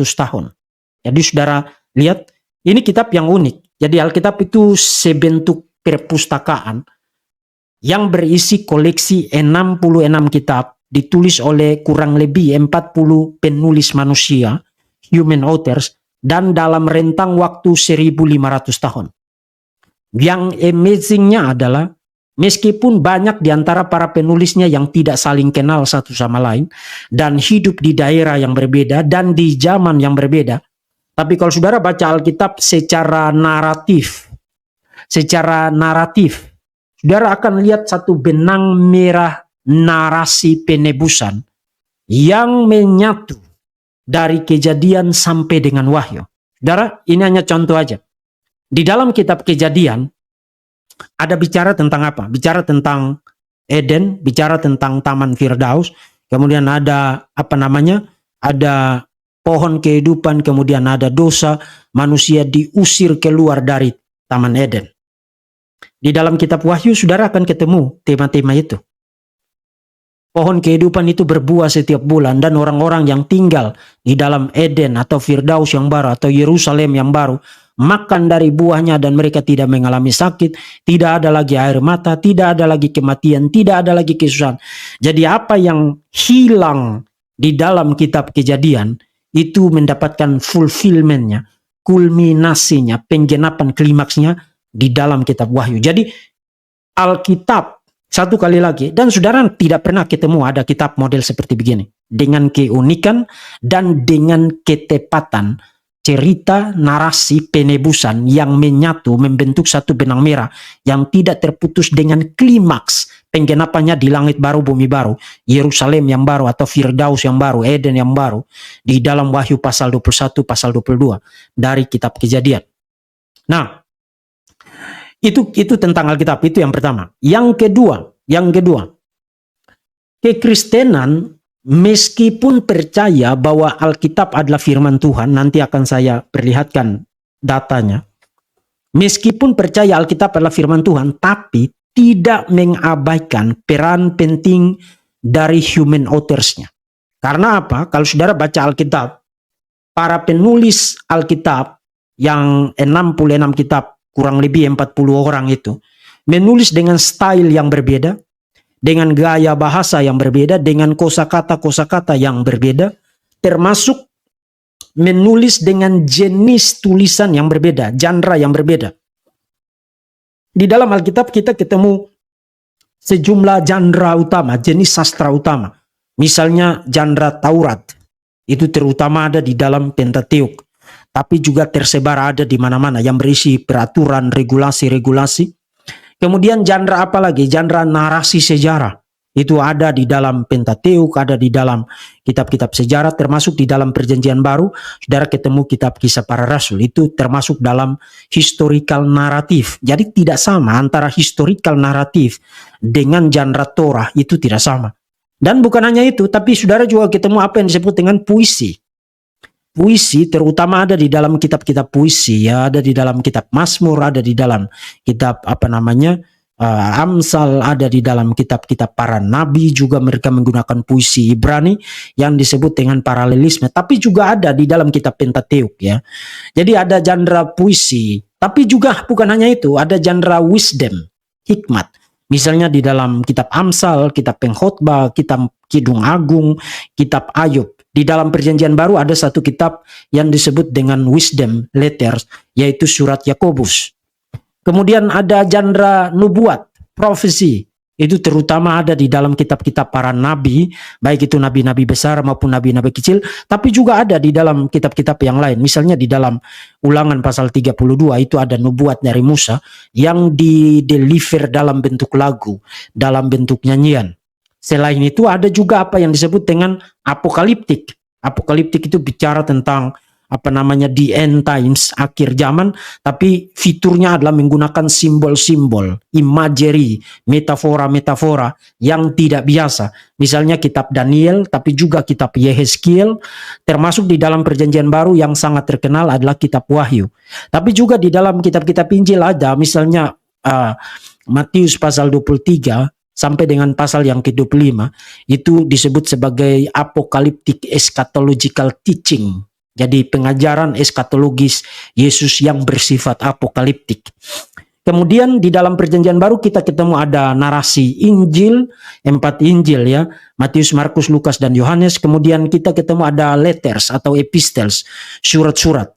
tahun. Jadi saudara lihat, ini kitab yang unik. Jadi Alkitab itu sebentuk perpustakaan yang berisi koleksi 66 kitab ditulis oleh kurang lebih 40 penulis manusia, human authors, dan dalam rentang waktu 1.500 tahun. Yang amazingnya adalah meskipun banyak di antara para penulisnya yang tidak saling kenal satu sama lain dan hidup di daerah yang berbeda dan di zaman yang berbeda, tapi kalau saudara baca Alkitab secara naratif, saudara akan lihat satu benang merah narasi penebusan yang menyatu dari Kejadian sampai dengan Wahyu. Saudara, ini hanya contoh aja. Di dalam kitab Kejadian ada bicara tentang apa? Bicara tentang Eden, bicara tentang Taman Firdaus, kemudian ada ada pohon kehidupan, kemudian ada dosa, manusia diusir keluar dari Taman Eden. Di dalam kitab Wahyu saudara akan ketemu tema-tema itu. Pohon kehidupan itu berbuah setiap bulan dan orang-orang yang tinggal di dalam Eden atau Firdaus yang baru atau Yerusalem yang baru makan dari buahnya dan mereka tidak mengalami sakit, tidak ada lagi air mata, tidak ada lagi kematian, tidak ada lagi kesusahan. Jadi apa yang hilang di dalam kitab Kejadian itu mendapatkan fulfillmentnya, kulminasinya, penggenapan klimaksnya di dalam kitab Wahyu. Jadi Alkitab, satu kali lagi, dan saudara tidak pernah ketemu ada kitab model seperti begini, dengan keunikan dan dengan ketepatan cerita narasi penebusan yang menyatu membentuk satu benang merah yang tidak terputus dengan klimaks penggenapannya di langit baru, bumi baru, Yerusalem yang baru atau Firdaus yang baru, Eden yang baru di dalam Wahyu pasal 21, pasal 22 dari kitab Kejadian. Nah, itu tentang Alkitab, itu yang pertama. Yang kedua, kekristenan meskipun percaya bahwa Alkitab adalah firman Tuhan, nanti akan saya perlihatkan datanya. Meskipun percaya Alkitab adalah firman Tuhan, tapi tidak mengabaikan peran penting dari human authors-nya. Karena apa? Kalau saudara baca Alkitab, para penulis Alkitab yang 66 kitab, kurang lebih 40 orang itu, menulis dengan style yang berbeda, dengan gaya bahasa yang berbeda, dengan kosakata yang berbeda, termasuk menulis dengan jenis tulisan yang berbeda, genre yang berbeda. Di dalam Alkitab kita ketemu sejumlah genre utama, jenis sastra utama. Misalnya genre Taurat, itu terutama ada di dalam Pentateuk, tapi juga tersebar ada di mana-mana yang berisi peraturan, regulasi. Kemudian genre apa lagi? Genre narasi sejarah. Itu ada di dalam Pentateuk, ada di dalam kitab-kitab sejarah, termasuk di dalam Perjanjian Baru. Saudara ketemu kitab Kisah Para Rasul, itu termasuk dalam historical naratif. Jadi tidak sama antara historical naratif dengan genre Torah, itu tidak sama. Dan bukan hanya itu, tapi saudara juga ketemu apa yang disebut dengan puisi. puisi terutama ada di dalam kitab-kitab puisi ya, ada di dalam kitab Mazmur, ada di dalam kitab Amsal, ada di dalam kitab-kitab para nabi juga mereka menggunakan puisi Ibrani yang disebut dengan paralelisme, tapi juga ada di dalam kitab Pentateuk ya. Jadi ada genre puisi, tapi juga bukan hanya itu, ada genre wisdom, hikmat. Misalnya di dalam kitab Amsal, kitab Pengkhotbah, kitab Kidung Agung, kitab Ayub. Di dalam Perjanjian Baru ada satu kitab yang disebut dengan wisdom letters, yaitu surat Yakobus. Kemudian ada genre nubuat, profesi. Itu terutama ada di dalam kitab-kitab para nabi, baik itu nabi-nabi besar maupun nabi-nabi kecil, tapi juga ada di dalam kitab-kitab yang lain. Misalnya di dalam Ulangan pasal 32 itu ada nubuat dari Musa yang di-deliver dalam bentuk lagu, dalam bentuk nyanyian. Selain itu ada juga apa yang disebut dengan apokaliptik. Apokaliptik itu bicara tentang the end times, akhir zaman, tapi fiturnya adalah menggunakan simbol-simbol, imagery, metafora-metafora yang tidak biasa. Misalnya kitab Daniel, tapi juga kitab Yehezkiel, termasuk di dalam Perjanjian Baru yang sangat terkenal adalah kitab Wahyu. Tapi juga di dalam kitab-kitab Injil ada, misalnya Matius pasal 23, sampai dengan pasal yang ke-25, itu disebut sebagai apokaliptik eschatological teaching. Jadi pengajaran eskatologis Yesus yang bersifat apokaliptik. Kemudian di dalam Perjanjian Baru kita ketemu ada narasi Injil, 4 Injil ya, Matius, Markus, Lukas, dan Yohanes. Kemudian kita ketemu ada letters atau epistles, surat-surat.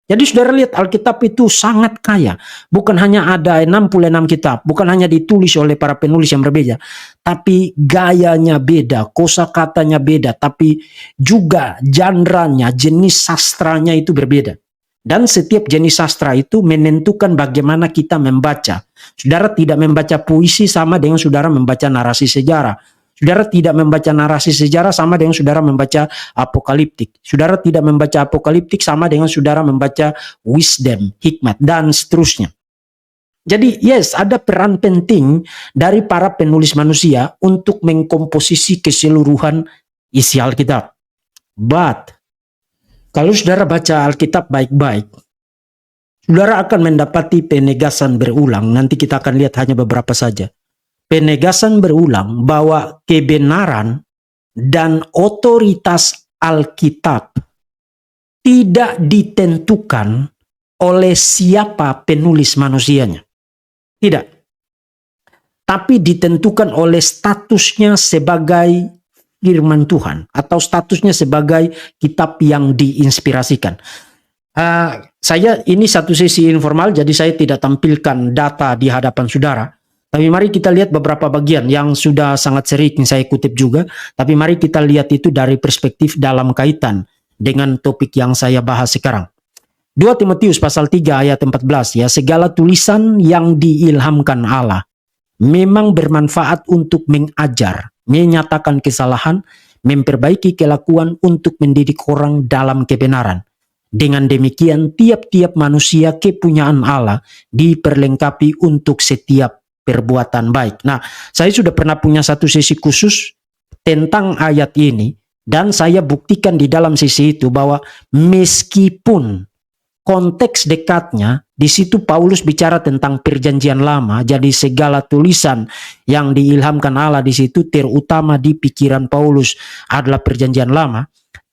Jadi saudara lihat Alkitab itu sangat kaya. Bukan hanya ada 66 kitab, bukan hanya ditulis oleh para penulis yang berbeda, tapi gayanya beda, kosakatanya beda, tapi juga genre-nya, jenis sastranya itu berbeda. Dan setiap jenis sastra itu menentukan bagaimana kita membaca. Saudara tidak membaca puisi sama dengan saudara membaca narasi sejarah. Saudara tidak membaca narasi sejarah sama dengan saudara membaca apokaliptik. Saudara tidak membaca apokaliptik sama dengan saudara membaca wisdom, hikmat, dan seterusnya. Jadi yes, ada peran penting dari para penulis manusia untuk mengkomposisi keseluruhan isi Alkitab. But, kalau saudara baca Alkitab baik-baik, saudara akan mendapati penegasan berulang. Nanti kita akan lihat hanya beberapa saja. Penegasan berulang bahwa kebenaran dan otoritas Alkitab tidak ditentukan oleh siapa penulis manusianya. Tidak. Tapi ditentukan oleh statusnya sebagai firman Tuhan atau statusnya sebagai kitab yang diinspirasikan. Ini satu sesi informal, jadi saya tidak tampilkan data di hadapan saudara. Tapi mari kita lihat beberapa bagian yang sudah sangat sering saya kutip juga. Tapi mari kita lihat itu dari perspektif dalam kaitan dengan topik yang saya bahas sekarang. 2 Timotius pasal 3 ayat 14 ya, segala tulisan yang diilhamkan Allah memang bermanfaat untuk mengajar, menyatakan kesalahan, memperbaiki kelakuan, untuk mendidik orang dalam kebenaran. Dengan demikian tiap-tiap manusia kepunyaan Allah diperlengkapi untuk setiap perbuatan baik. Nah, saya sudah pernah punya satu sesi khusus tentang ayat ini, dan saya buktikan di dalam sesi itu bahwa meskipun konteks dekatnya di situ Paulus bicara tentang Perjanjian Lama, jadi segala tulisan yang diilhamkan Allah di situ terutama di pikiran Paulus adalah Perjanjian Lama.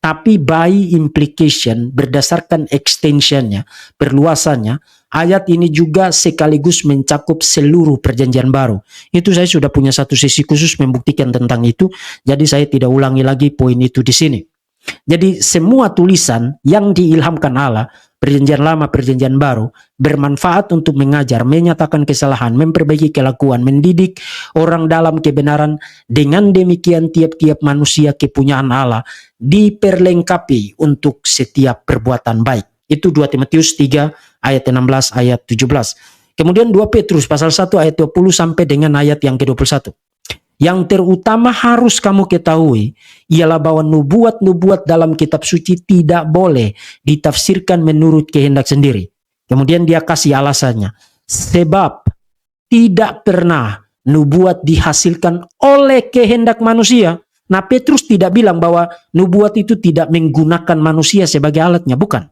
Tapi by implication, berdasarkan extensionnya, perluasannya, ayat ini juga sekaligus mencakup seluruh Perjanjian Baru. Itu saya sudah punya satu sesi khusus membuktikan tentang itu, jadi saya tidak ulangi lagi poin itu di sini. Jadi semua tulisan yang diilhamkan Allah, Perjanjian Lama, Perjanjian Baru, bermanfaat untuk mengajar, menyatakan kesalahan, memperbaiki kelakuan, mendidik orang dalam kebenaran. Dengan demikian tiap-tiap manusia kepunyaan Allah diperlengkapi untuk setiap perbuatan baik. Itu 2 Timotius 3 ayat 16 ayat 17. Kemudian 2 Petrus pasal 1 ayat 20 sampai dengan ayat yang ke-21. Yang terutama harus kamu ketahui ialah bahwa nubuat-nubuat dalam kitab suci tidak boleh ditafsirkan menurut kehendak sendiri. Kemudian dia kasih alasannya. Sebab tidak pernah nubuat dihasilkan oleh kehendak manusia. Nah, Petrus tidak bilang bahwa nubuat itu tidak menggunakan manusia sebagai alatnya, bukan.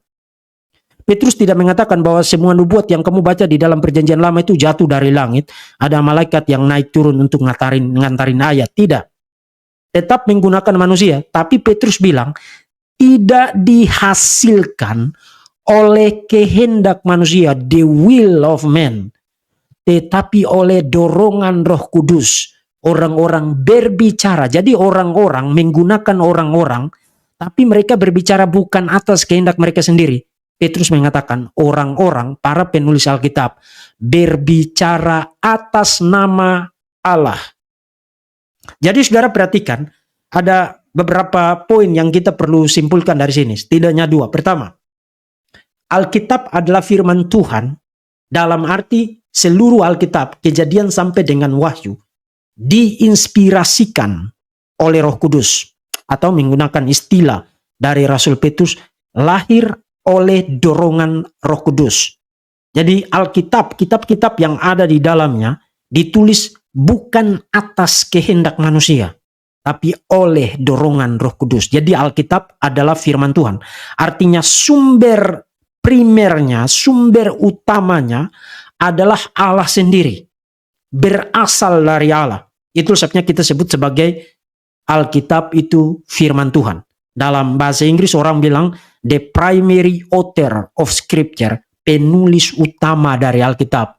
Petrus tidak mengatakan bahwa semua nubuat yang kamu baca di dalam perjanjian lama itu jatuh dari langit, ada malaikat yang naik turun untuk ngantarin ayat. Tidak. Tetap menggunakan manusia, tapi Petrus bilang tidak dihasilkan oleh kehendak manusia, the will of man, tetapi oleh dorongan Roh Kudus. Orang-orang berbicara. Jadi orang-orang menggunakan orang-orang, tapi mereka berbicara bukan atas kehendak mereka sendiri. Petrus mengatakan orang-orang, para penulis Alkitab, berbicara atas nama Allah. Jadi saudara perhatikan, ada beberapa poin yang kita perlu simpulkan dari sini. Setidaknya 2. Pertama, Alkitab adalah firman Tuhan dalam arti seluruh Alkitab, Kejadian sampai dengan Wahyu, diinspirasikan oleh Roh Kudus, atau menggunakan istilah dari Rasul Petrus, lahir oleh dorongan Roh Kudus. Jadi Alkitab, kitab-kitab yang ada di dalamnya ditulis bukan atas kehendak manusia, tapi oleh dorongan Roh Kudus. Jadi Alkitab adalah firman Tuhan. Artinya sumber primernya, sumber utamanya adalah Allah sendiri. Berasal dari Allah. Itu sebabnya kita sebut sebagai Alkitab itu firman Tuhan. Dalam bahasa Inggris orang bilang the primary author of scripture, penulis utama dari Alkitab,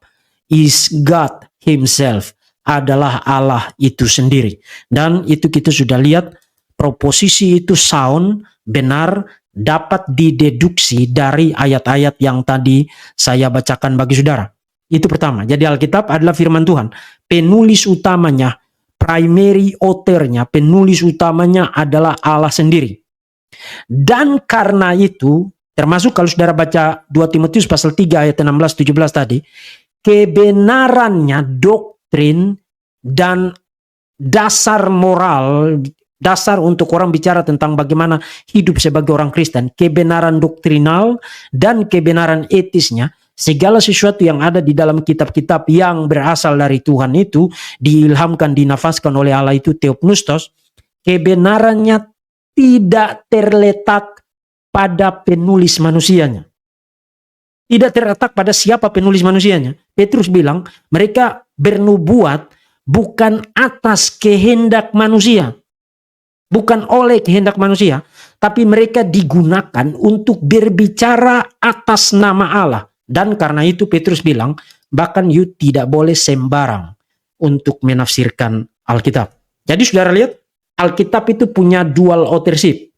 is God himself, adalah Allah itu sendiri. Dan itu kita sudah lihat proposisi itu sound, benar, dapat dideduksi dari ayat-ayat yang tadi saya bacakan bagi saudara. Itu pertama. Jadi Alkitab adalah firman Tuhan. Penulis utamanya, primary authornya, penulis utamanya adalah Allah sendiri. Dan karena itu, termasuk kalau saudara baca 2 Timotius pasal 3 ayat 16-17 tadi, kebenarannya, doktrin, dan dasar moral, dasar untuk orang bicara tentang bagaimana hidup sebagai orang Kristen, kebenaran doktrinal dan kebenaran etisnya, segala sesuatu yang ada di dalam kitab-kitab yang berasal dari Tuhan itu, diilhamkan, dinafaskan oleh Allah itu theopneustos, kebenarannya tidak terletak pada penulis manusianya. Tidak terletak pada siapa penulis manusianya. Petrus bilang mereka bernubuat bukan atas kehendak manusia. Bukan oleh kehendak manusia. Tapi mereka digunakan untuk berbicara atas nama Allah. Dan karena itu Petrus bilang, bahkan you tidak boleh sembarang untuk menafsirkan Alkitab. Jadi saudara lihat, Alkitab itu punya dual authorship.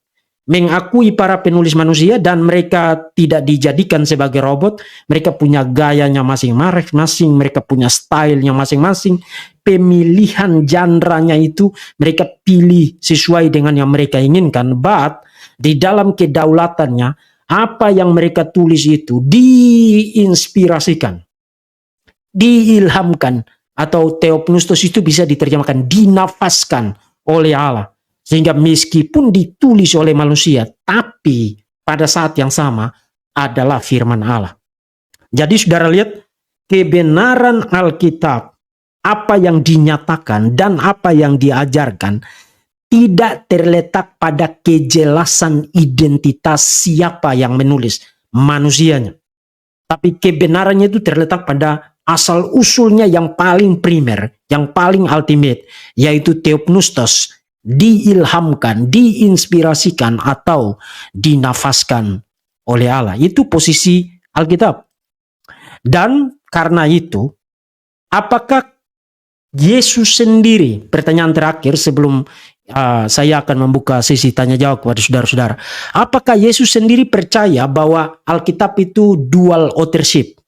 Mengakui para penulis manusia dan mereka tidak dijadikan sebagai robot. Mereka punya gayanya masing-masing, mereka punya stylenya masing-masing. Pemilihan genre-nya itu mereka pilih sesuai dengan yang mereka inginkan. But di dalam kedaulatannya, apa yang mereka tulis itu diinspirasikan, diilhamkan, atau theopneustos itu bisa diterjemahkan dinafaskan oleh Allah. Sehingga meskipun ditulis oleh manusia, tapi pada saat yang sama adalah firman Allah. Jadi saudara lihat, kebenaran Alkitab, apa yang dinyatakan dan apa yang diajarkan, tidak terletak pada kejelasan identitas siapa yang menulis, manusianya. Tapi kebenarannya itu terletak pada asal-usulnya yang paling primer, yang paling ultimate, yaitu theopneustos, diilhamkan, diinspirasikan, atau dinafaskan oleh Allah. Itu posisi Alkitab. Dan karena itu, apakah Yesus sendiri, pertanyaan terakhir sebelum saya akan membuka sesi tanya jawab kepada saudara-saudara. Apakah Yesus sendiri percaya bahwa Alkitab itu dual authorship?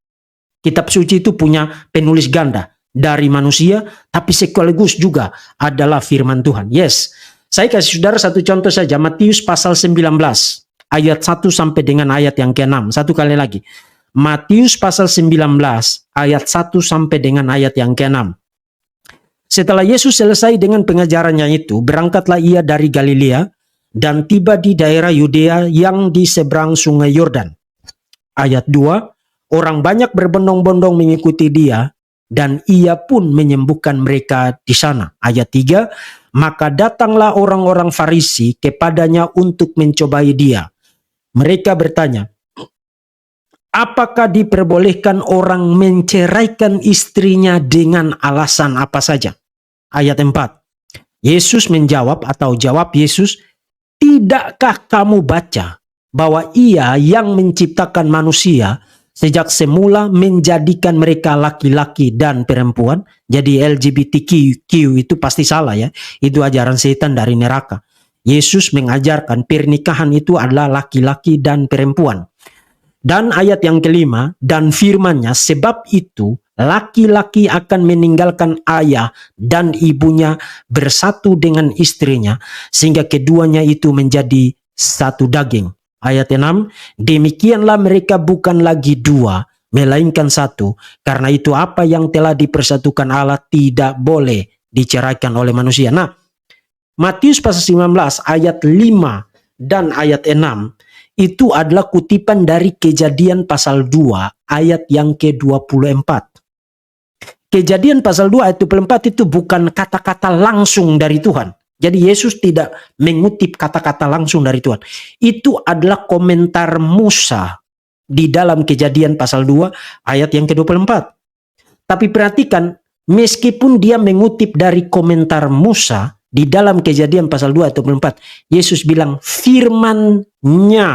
Kitab suci itu punya penulis ganda dari manusia, tapi sekaligus juga adalah firman Tuhan. Yes, saya kasih saudara satu contoh saja. Matius pasal 19 ayat 1 sampai dengan ayat yang ke-6. Satu kali lagi. Matius pasal 19 ayat 1 sampai dengan ayat yang ke-6. Setelah Yesus selesai dengan pengajarannya itu, berangkatlah ia dari Galilea dan tiba di daerah Yudea yang di seberang sungai Yordan. Ayat 2, orang banyak berbondong-bondong mengikuti dia dan ia pun menyembuhkan mereka di sana. Ayat 3, Maka datanglah orang-orang Farisi kepadanya untuk mencobai dia. Mereka bertanya, apakah diperbolehkan orang menceraikan istrinya dengan alasan apa saja? Ayat 4. Yesus menjawab atau jawab Yesus, tidakkah kamu baca bahwa Ia yang menciptakan manusia sejak semula menjadikan mereka laki-laki dan perempuan? Jadi LGBTQ itu pasti salah ya. Itu ajaran setan dari neraka. Yesus mengajarkan pernikahan itu adalah laki-laki dan perempuan. Dan ayat yang kelima, dan firman-Nya, sebab itu laki-laki akan meninggalkan ayah dan ibunya bersatu dengan istrinya, sehingga keduanya itu menjadi satu daging. Ayat 6, demikianlah mereka bukan lagi dua, melainkan satu. Karena itu apa yang telah dipersatukan Allah tidak boleh diceraikan oleh manusia. Nah, Matius pasal 19 ayat 5 dan ayat 6 itu adalah kutipan dari Kejadian pasal 2 ayat yang ke-24. Kejadian pasal 2 ayat 24 itu bukan kata-kata langsung dari Tuhan. Jadi Yesus tidak mengutip kata-kata langsung dari Tuhan. Itu adalah komentar Musa di dalam Kejadian pasal 2 ayat yang ke-24. Tapi perhatikan, meskipun dia mengutip dari komentar Musa di dalam Kejadian pasal 2 ayat 24, Yesus bilang firman-Nya.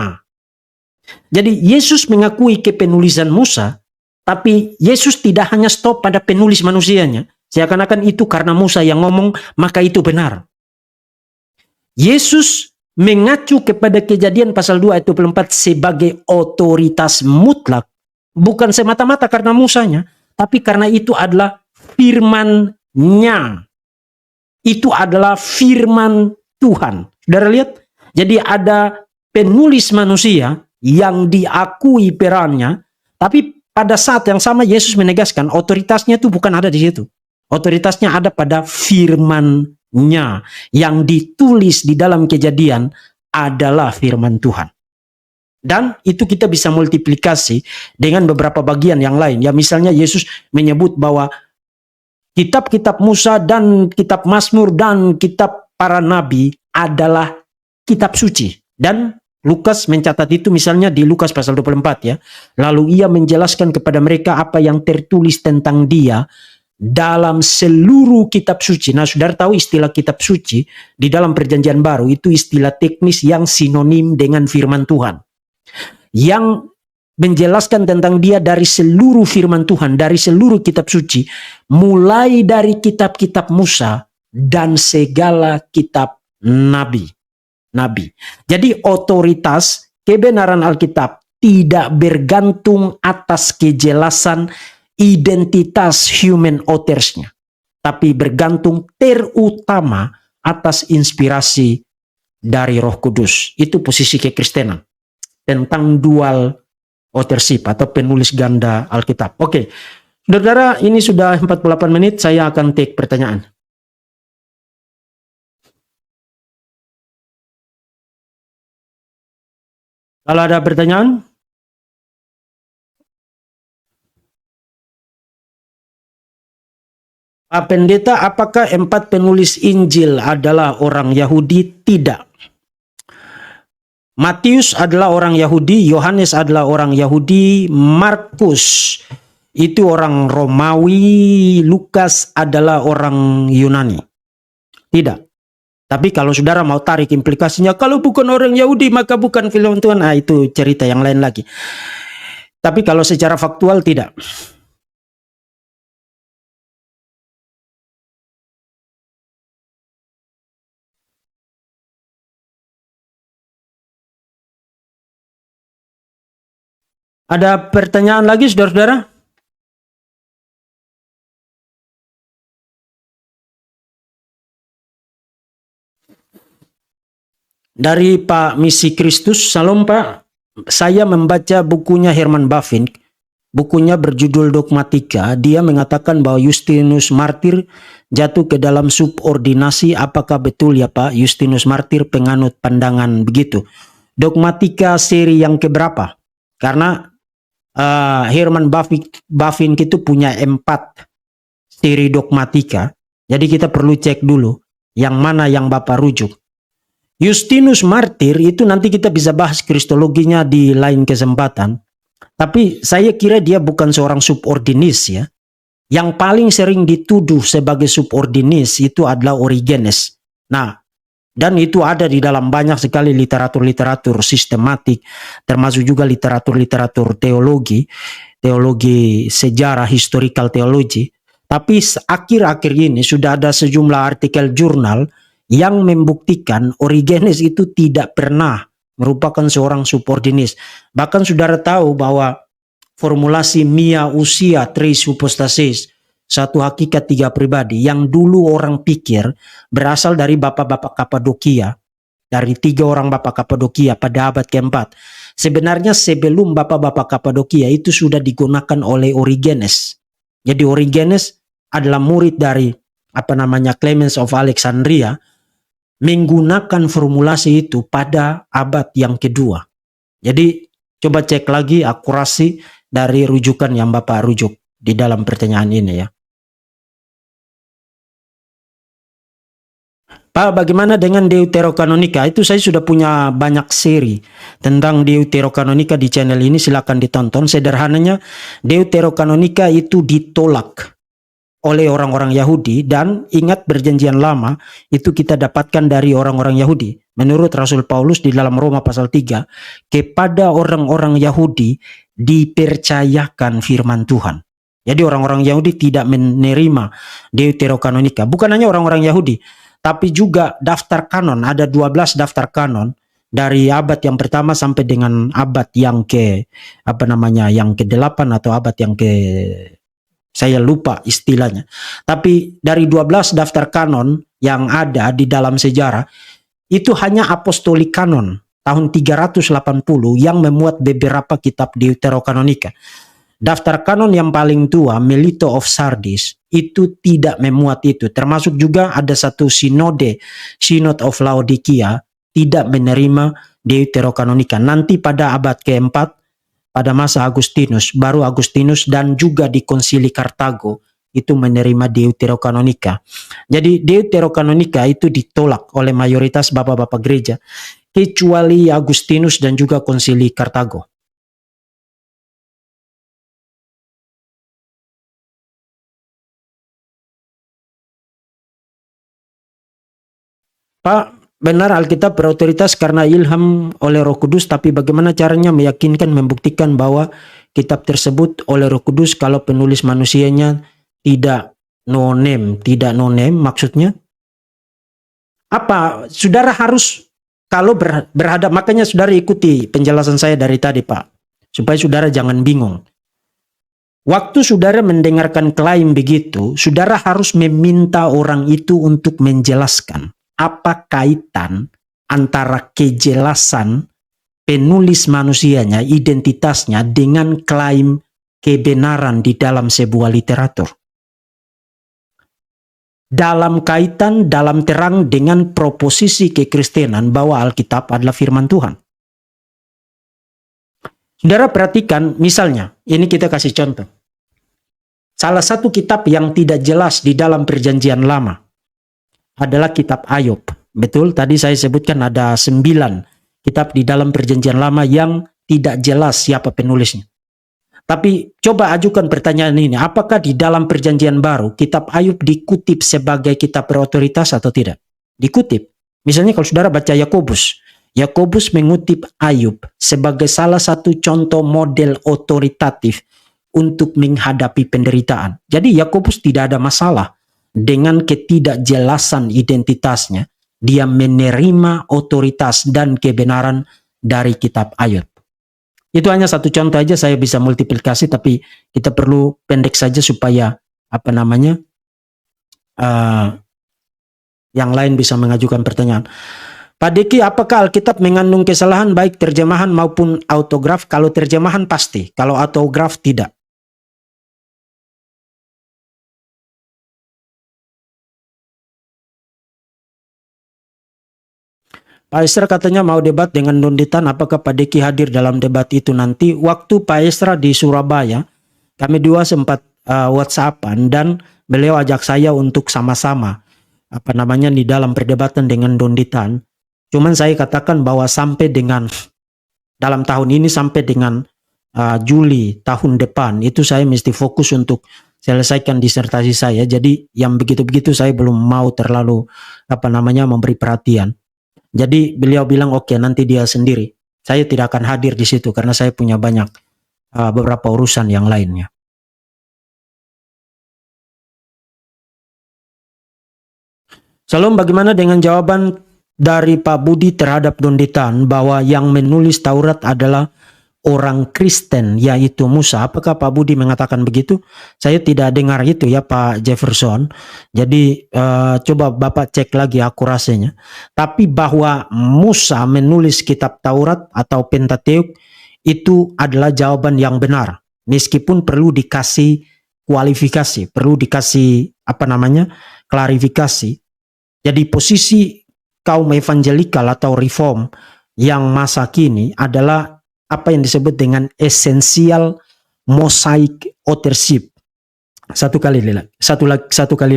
Jadi Yesus mengakui kepenulisan Musa, tapi Yesus tidak hanya stop pada penulis manusianya. Seakan-akan itu karena Musa yang ngomong, maka itu benar. Yesus mengacu kepada Kejadian pasal 2 ayat 24 sebagai otoritas mutlak. Bukan semata-mata karena Musanya, tapi karena itu adalah firman-Nya. Itu adalah firman Tuhan. Saudara lihat? Jadi ada penulis manusia yang diakui perannya, tapi pada saat yang sama Yesus menegaskan otoritasnya itu bukan ada di situ. Otoritasnya ada pada firman-Nya. Yang ditulis di dalam Kejadian adalah firman Tuhan. Dan itu kita bisa multiplikasi dengan beberapa bagian yang lain. Ya, misalnya Yesus menyebut bahwa kitab-kitab Musa dan kitab Mazmur dan kitab para nabi adalah kitab suci. Dan Lukas mencatat itu misalnya di Lukas pasal 24 ya. Lalu ia menjelaskan kepada mereka apa yang tertulis tentang dia dalam seluruh kitab suci. Nah, saudara tahu istilah kitab suci di dalam perjanjian baru itu istilah teknis yang sinonim dengan firman Tuhan. Yang menjelaskan tentang dia dari seluruh firman Tuhan, dari seluruh kitab suci, mulai dari kitab-kitab Musa dan segala kitab nabi. Jadi otoritas kebenaran Alkitab tidak bergantung atas kejelasan identitas human authors-nya, tapi bergantung terutama atas inspirasi dari Roh Kudus. Itu posisi kekristenan tentang dual authorship atau penulis ganda Alkitab. Oke, saudara, ini sudah 48 menit, saya akan take pertanyaan. Kalau ada pertanyaan? Pak Pendeta, apakah 4 penulis Injil adalah orang Yahudi? Tidak. Matius adalah orang Yahudi, Yohanes adalah orang Yahudi, Markus itu orang Romawi, Lukas adalah orang Yunani. Tidak. Tapi kalau saudara mau tarik implikasinya, kalau bukan orang Yahudi maka bukan firman Tuhan, nah itu cerita yang lain lagi. Tapi kalau secara faktual tidak. Ada pertanyaan lagi, saudara-saudara? Dari Pak Misi Kristus, salam Pak. Saya membaca bukunya Herman Bavinck. Bukunya berjudul Dogmatika. Dia mengatakan bahwa Justinus Martir jatuh ke dalam subordinasi. Apakah betul ya Pak? Justinus Martir penganut pandangan begitu. Dogmatika seri yang keberapa? Karena Herman Bavinck itu punya 4 seri dogmatika. Jadi kita perlu cek dulu Yang mana yang Bapak rujuk? Justinus Martir itu nanti kita bisa bahas kristologinya di lain kesempatan. Tapi saya kira dia bukan seorang subordinis ya. Yang paling sering dituduh sebagai subordinis itu adalah Origenes. Nah, dan itu ada di dalam banyak sekali literatur-literatur sistematik, termasuk juga literatur-literatur teologi, teologi sejarah, historical theology. Tapi akhir-akhir ini sudah ada sejumlah artikel jurnal yang membuktikan Origenes itu tidak pernah merupakan seorang subordinis. Bahkan saudara tahu bahwa formulasi mia usia tres hypostasis, satu hakikat tiga pribadi, yang dulu orang pikir berasal dari bapak-bapak Kapadokia, dari 3 orang bapak Kapadokia pada abad keempat. Sebenarnya sebelum bapak-bapak Kapadokia itu sudah digunakan oleh Origenes. Jadi Origenes adalah murid dari Clemens of Alexandria, menggunakan formulasi itu pada abad yang kedua. Jadi coba cek lagi akurasi dari rujukan yang Bapak rujuk di dalam pertanyaan ini ya. Pak, bagaimana dengan Deuterokanonika? Itu saya sudah punya banyak seri tentang Deuterokanonika di channel ini, silakan ditonton. Sederhananya, Deuterokanonika itu ditolak oleh orang-orang Yahudi, dan ingat perjanjian lama itu kita dapatkan dari orang-orang Yahudi. Menurut Rasul Paulus di dalam Roma pasal 3, kepada orang-orang Yahudi dipercayakan firman Tuhan. Jadi orang-orang Yahudi tidak menerima Deuterokanonika. Bukan hanya orang-orang Yahudi, tapi juga daftar kanon. Ada 12 daftar kanon dari abad yang pertama sampai dengan abad yang yang ke-8 atau abad yang saya lupa istilahnya. Tapi dari 12 daftar kanon yang ada di dalam sejarah, itu hanya apostolik kanon tahun 380 yang memuat beberapa kitab Deuterokanonika. Daftar kanon yang paling tua, Melito of Sardis, itu tidak memuat itu. Termasuk juga ada satu sinode, Synod of Laodikia, tidak menerima Deuterokanonika. Nanti pada abad keempat, pada masa Agustinus, baru Agustinus dan juga di Konsili Kartago itu menerima Deuterokanonika. Jadi Deuterokanonika itu ditolak oleh mayoritas bapak-bapak gereja, kecuali Agustinus dan juga Konsili Kartago. Pak, benar Alkitab berotoritas karena ilham oleh Roh Kudus, tapi bagaimana caranya meyakinkan, membuktikan bahwa kitab tersebut oleh Roh Kudus kalau penulis manusianya tidak no name maksudnya? Apa? Saudara harus kalau berhadap, makanya saudara ikuti penjelasan saya dari tadi Pak, supaya saudara jangan bingung. Waktu saudara mendengarkan klaim begitu, saudara harus meminta orang itu untuk menjelaskan apa kaitan antara kejelasan penulis manusianya, identitasnya, dengan klaim kebenaran di dalam sebuah literatur. Dalam kaitan, dalam terang dengan proposisi kekristenan bahwa Alkitab adalah firman Tuhan. Saudara perhatikan, misalnya, ini kita kasih contoh. Salah satu kitab yang tidak jelas di dalam perjanjian lama adalah kitab Ayub. Betul, tadi saya sebutkan ada 9 kitab di dalam perjanjian lama yang tidak jelas siapa penulisnya. Tapi coba ajukan pertanyaan ini, apakah di dalam perjanjian baru kitab Ayub dikutip sebagai kitab berotoritas atau tidak? Dikutip. Misalnya kalau saudara baca Yakobus, Yakobus mengutip Ayub sebagai salah satu contoh model otoritatif untuk menghadapi penderitaan. Jadi Yakobus tidak ada masalah dengan ketidakjelasan identitasnya. Dia menerima otoritas dan kebenaran dari kitab Ayub. Itu hanya satu contoh aja, saya bisa multiplikasi, tapi kita perlu pendek saja supaya yang lain bisa mengajukan pertanyaan. Pak Diki, apakah Alkitab mengandung kesalahan baik terjemahan maupun autograf? Kalau terjemahan pasti, kalau autograf tidak. Pak Esra katanya mau debat dengan Donditan, apakah Pak Diki hadir dalam debat itu nanti? Waktu Pak Esra di Surabaya, kami dua sempat WhatsAppan dan beliau ajak saya untuk sama-sama apa namanya di dalam perdebatan dengan Donditan. Cuman saya katakan bahwa sampai dengan dalam tahun ini sampai dengan Juli tahun depan itu saya mesti fokus untuk selesaikan disertasi saya. Jadi yang begitu-begitu saya belum mau terlalu apa namanya memberi perhatian. Jadi beliau bilang oke, nanti dia sendiri. Saya tidak akan hadir di situ karena saya punya banyak beberapa urusan yang lainnya. Salam, bagaimana dengan jawaban dari Pak Budi terhadap Donditan bahwa yang menulis Taurat adalah orang Kristen, yaitu Musa? Apakah Pak Budi mengatakan begitu? Saya tidak dengar itu ya Pak Jefferson. Jadi coba Bapak cek lagi akurasinya. Tapi bahwa Musa menulis kitab Taurat atau Pentateuk itu adalah jawaban yang benar. Meskipun perlu dikasih kualifikasi, perlu dikasih apa namanya klarifikasi. Jadi posisi kaum evangelikal atau reform yang masa kini adalah apa yang disebut dengan essential mosaic authorship. Satu kali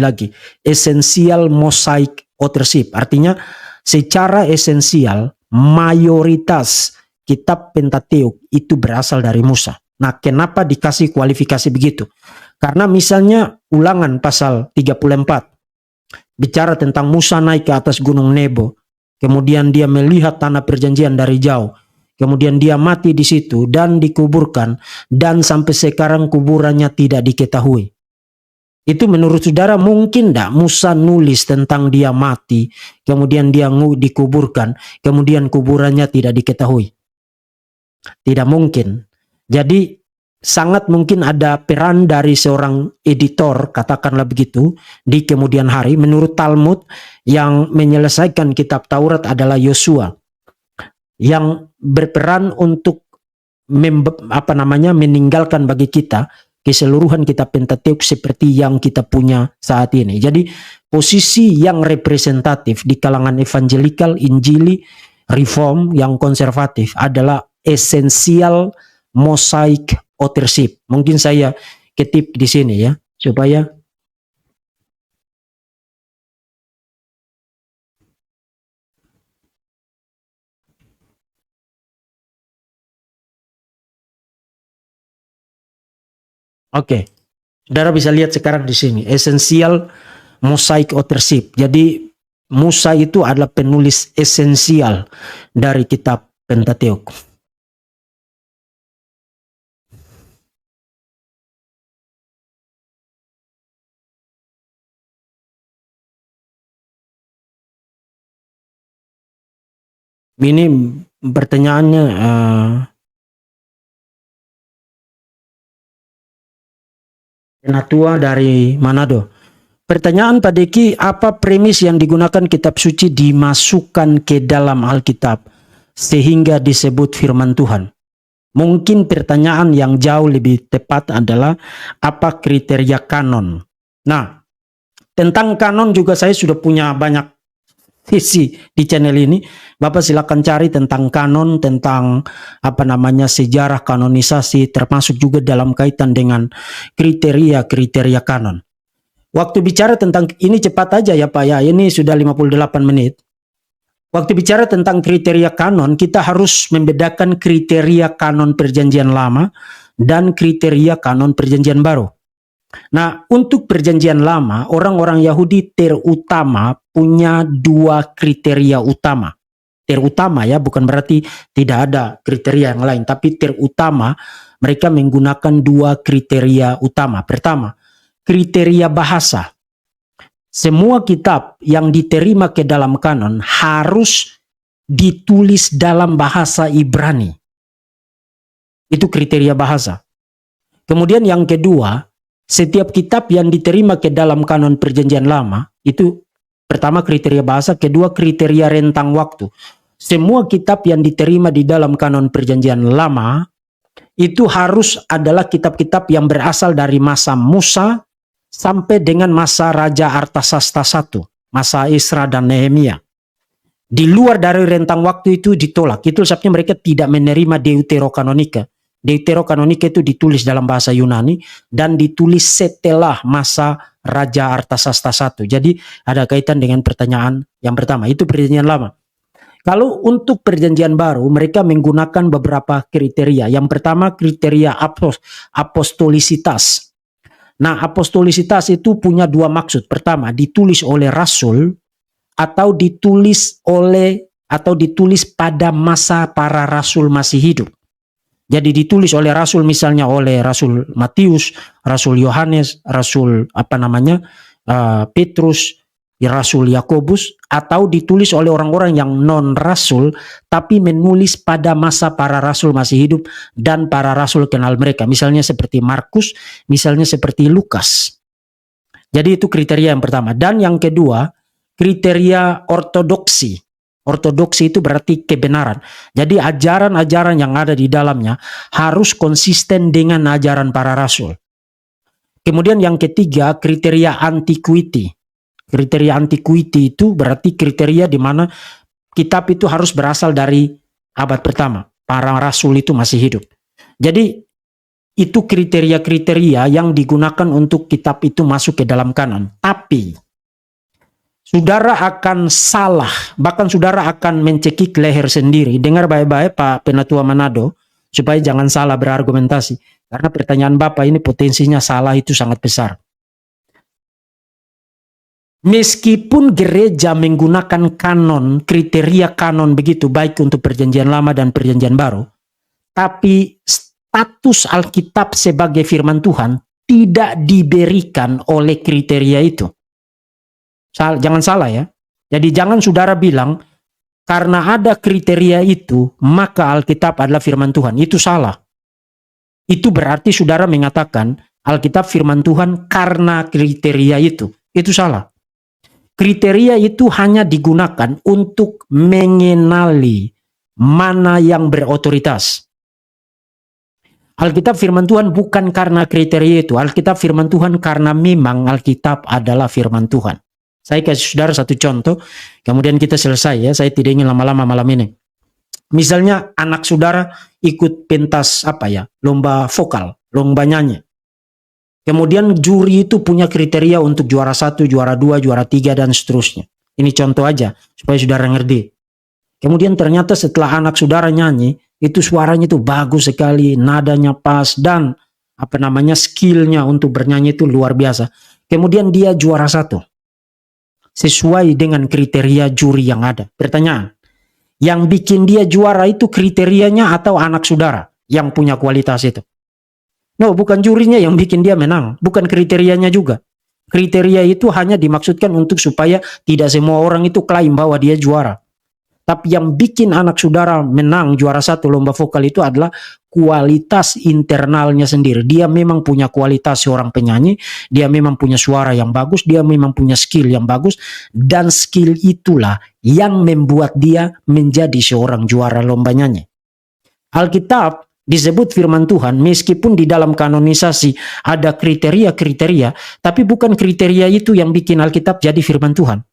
lagi, essential mosaic authorship. Artinya secara esensial mayoritas kitab Pentateuk itu berasal dari Musa. Nah, kenapa dikasih kualifikasi begitu? Karena misalnya Ulangan pasal 34 bicara tentang Musa naik ke atas gunung Nebo, kemudian dia melihat tanah perjanjian dari jauh, kemudian dia mati di situ dan dikuburkan, dan sampai sekarang kuburannya tidak diketahui. Itu menurut saudara mungkin tidak Musa nulis tentang dia mati, kemudian dia dikuburkan, kemudian kuburannya tidak diketahui? Tidak mungkin. Jadi sangat mungkin ada peran dari seorang editor, katakanlah begitu, di kemudian hari. Menurut Talmud, yang menyelesaikan kitab Taurat adalah Yosua, yang berperan untuk meninggalkan bagi kita keseluruhan kitab Pentateuk seperti yang kita punya saat ini. Jadi posisi yang representatif di kalangan evangelikal, injili, reform, yang konservatif adalah essential mosaic authorship. Mungkin saya ketip di sini ya, supaya oke. Saudara bisa lihat sekarang di sini, essential mosaic authorship. Jadi Musa itu adalah penulis esensial dari kitab Pentateuk. Ini pertanyaannya Penatua dari Manado. Pertanyaan Pak Deki, apa premis yang digunakan kitab suci dimasukkan ke dalam Alkitab sehingga disebut firman Tuhan? Mungkin pertanyaan yang jauh lebih tepat adalah apa kriteria kanon. Nah, tentang kanon juga saya sudah punya banyak visi di channel ini. Bapak silakan cari tentang kanon, tentang apa namanya sejarah kanonisasi, termasuk juga dalam kaitan dengan kriteria kanon. Waktu bicara tentang ini cepat aja ya Pak ya, ini sudah 58 menit. Waktu bicara tentang kriteria kanon, kita harus membedakan kriteria kanon perjanjian lama dan kriteria kanon perjanjian baru. Nah, untuk perjanjian lama, orang-orang Yahudi terutama punya dua kriteria utama. Terutama ya, bukan berarti tidak ada kriteria yang lain, tapi terutama mereka menggunakan dua kriteria utama. Pertama, kriteria bahasa. Semua kitab yang diterima ke dalam kanon harus ditulis dalam bahasa Ibrani. Itu kriteria bahasa. Kemudian yang kedua, setiap kitab yang diterima ke dalam kanon perjanjian lama, itu pertama kriteria bahasa, kedua kriteria rentang waktu. Semua kitab yang diterima di dalam kanon perjanjian lama, itu harus adalah kitab-kitab yang berasal dari masa Musa sampai dengan masa Raja Artasasta I, masa Esra dan Nehemia. Di luar dari rentang waktu itu ditolak. Itu sebabnya mereka tidak menerima Deuterokanonika. Deuterokanonika itu ditulis dalam bahasa Yunani dan ditulis setelah masa Raja Artasasta I. Jadi ada kaitan dengan pertanyaan yang pertama, itu perjanjian lama. Kalau untuk perjanjian baru, mereka menggunakan beberapa kriteria. Yang pertama, kriteria apostolisitas. Nah, apostolisitas itu punya dua maksud. Pertama, ditulis oleh rasul atau ditulis pada masa para rasul masih hidup. Jadi ditulis oleh rasul, misalnya oleh Rasul Matius, Rasul Yohanes, Rasul Petrus, Rasul Yakobus, atau ditulis oleh orang-orang yang non-rasul tapi menulis pada masa para rasul masih hidup dan para rasul kenal mereka. Misalnya seperti Markus, misalnya seperti Lukas. Jadi itu kriteria yang pertama. Dan yang kedua, kriteria ortodoksi. Ortodoksi itu berarti kebenaran. Jadi ajaran-ajaran yang ada di dalamnya harus konsisten dengan ajaran para rasul. Kemudian yang ketiga, kriteria antiquity. Kriteria antiquity itu berarti kriteria di mana kitab itu harus berasal dari abad pertama. Para rasul itu masih hidup. Jadi itu kriteria-kriteria yang digunakan untuk kitab itu masuk ke dalam kanon. Tapi saudara akan salah, bahkan saudara akan mencekik leher sendiri. Dengar baik-baik Pak Penatua Manado, supaya jangan salah berargumentasi. Karena pertanyaan Bapak ini potensinya salah itu sangat besar. Meskipun gereja menggunakan kanon, kriteria kanon begitu, baik untuk perjanjian lama dan perjanjian baru, tapi status Alkitab sebagai firman Tuhan tidak diberikan oleh kriteria itu. Jangan salah ya. Jadi jangan saudara bilang karena ada kriteria itu maka Alkitab adalah firman Tuhan. Itu salah. Itu berarti saudara mengatakan Alkitab firman Tuhan karena kriteria itu. Itu salah. Kriteria itu hanya digunakan untuk mengenali mana yang berotoritas. Alkitab firman Tuhan bukan karena kriteria itu. Alkitab firman Tuhan karena memang Alkitab adalah firman Tuhan. Saya kasih saudara satu contoh, kemudian kita selesai ya. Saya tidak ingin lama-lama malam ini. Misalnya anak saudara ikut pentas lomba vokal, lomba nyanyi. Kemudian juri itu punya kriteria untuk juara 1, juara 2, juara 3 dan seterusnya. Ini contoh aja supaya saudara ngerti. Kemudian ternyata setelah anak saudara nyanyi, itu suaranya itu bagus sekali, nadanya pas dan skillnya untuk bernyanyi itu luar biasa. Kemudian dia juara 1. Sesuai dengan kriteria juri yang ada. Pertanyaan, yang bikin dia juara itu kriterianya atau anak saudara yang punya kualitas itu? No, bukan jurinya yang bikin dia menang, bukan kriterianya juga. Kriteria itu hanya dimaksudkan untuk supaya tidak semua orang itu klaim bahwa dia juara. Tapi yang bikin anak saudara menang juara 1 lomba vokal itu adalah kualitas internalnya sendiri. Dia memang punya kualitas seorang penyanyi, dia memang punya suara yang bagus, dia memang punya skill yang bagus, dan skill itulah yang membuat dia menjadi seorang juara lomba nyanyi. Alkitab disebut firman Tuhan meskipun di dalam kanonisasi ada kriteria-kriteria, tapi bukan kriteria itu yang bikin Alkitab jadi firman Tuhan.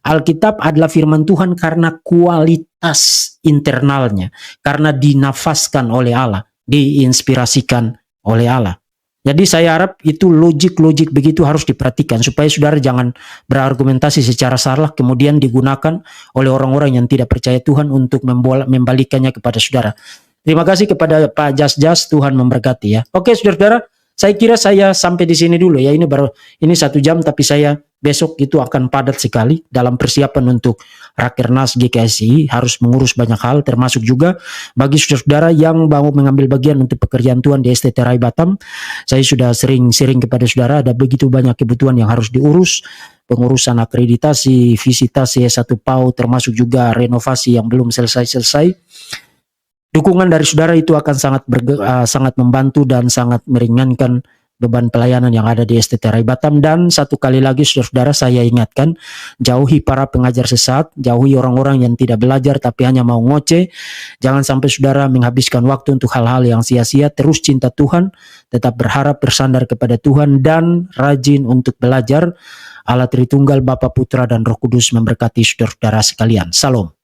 Alkitab adalah firman Tuhan karena kualitas internalnya, karena dinafaskan oleh Allah, diinspirasikan oleh Allah. Jadi saya harap itu logik-logik begitu harus diperhatikan supaya saudara jangan berargumentasi secara salah kemudian digunakan oleh orang-orang yang tidak percaya Tuhan untuk membalikannya kepada saudara. Terima kasih kepada Pak Jas, Tuhan memberkati ya. Oke saudara-saudara, saya kira saya sampai di sini dulu ya. Ini 1 jam tapi saya besok itu akan padat sekali dalam persiapan untuk Rakernas GKSI, harus mengurus banyak hal termasuk juga bagi saudara-saudara yang mau mengambil bagian untuk pekerjaan Tuhan di STT Rai Batam. Saya sudah sering kepada saudara ada begitu banyak kebutuhan yang harus diurus, pengurusan akreditasi, visitasi S1 PAU termasuk juga renovasi yang belum selesai-selesai. Dukungan dari saudara itu akan sangat membantu dan sangat meringankan beban pelayanan yang ada di STT Rai Batam. Dan satu kali lagi saudara-saudara saya ingatkan, jauhi para pengajar sesat, jauhi orang-orang yang tidak belajar tapi hanya mau ngoceh. Jangan sampai saudara menghabiskan waktu untuk hal-hal yang sia-sia. Terus cinta Tuhan, tetap berharap bersandar kepada Tuhan dan rajin untuk belajar. Allah Tritunggal, Bapa, Putra dan Roh Kudus memberkati saudara-saudara sekalian. Salam.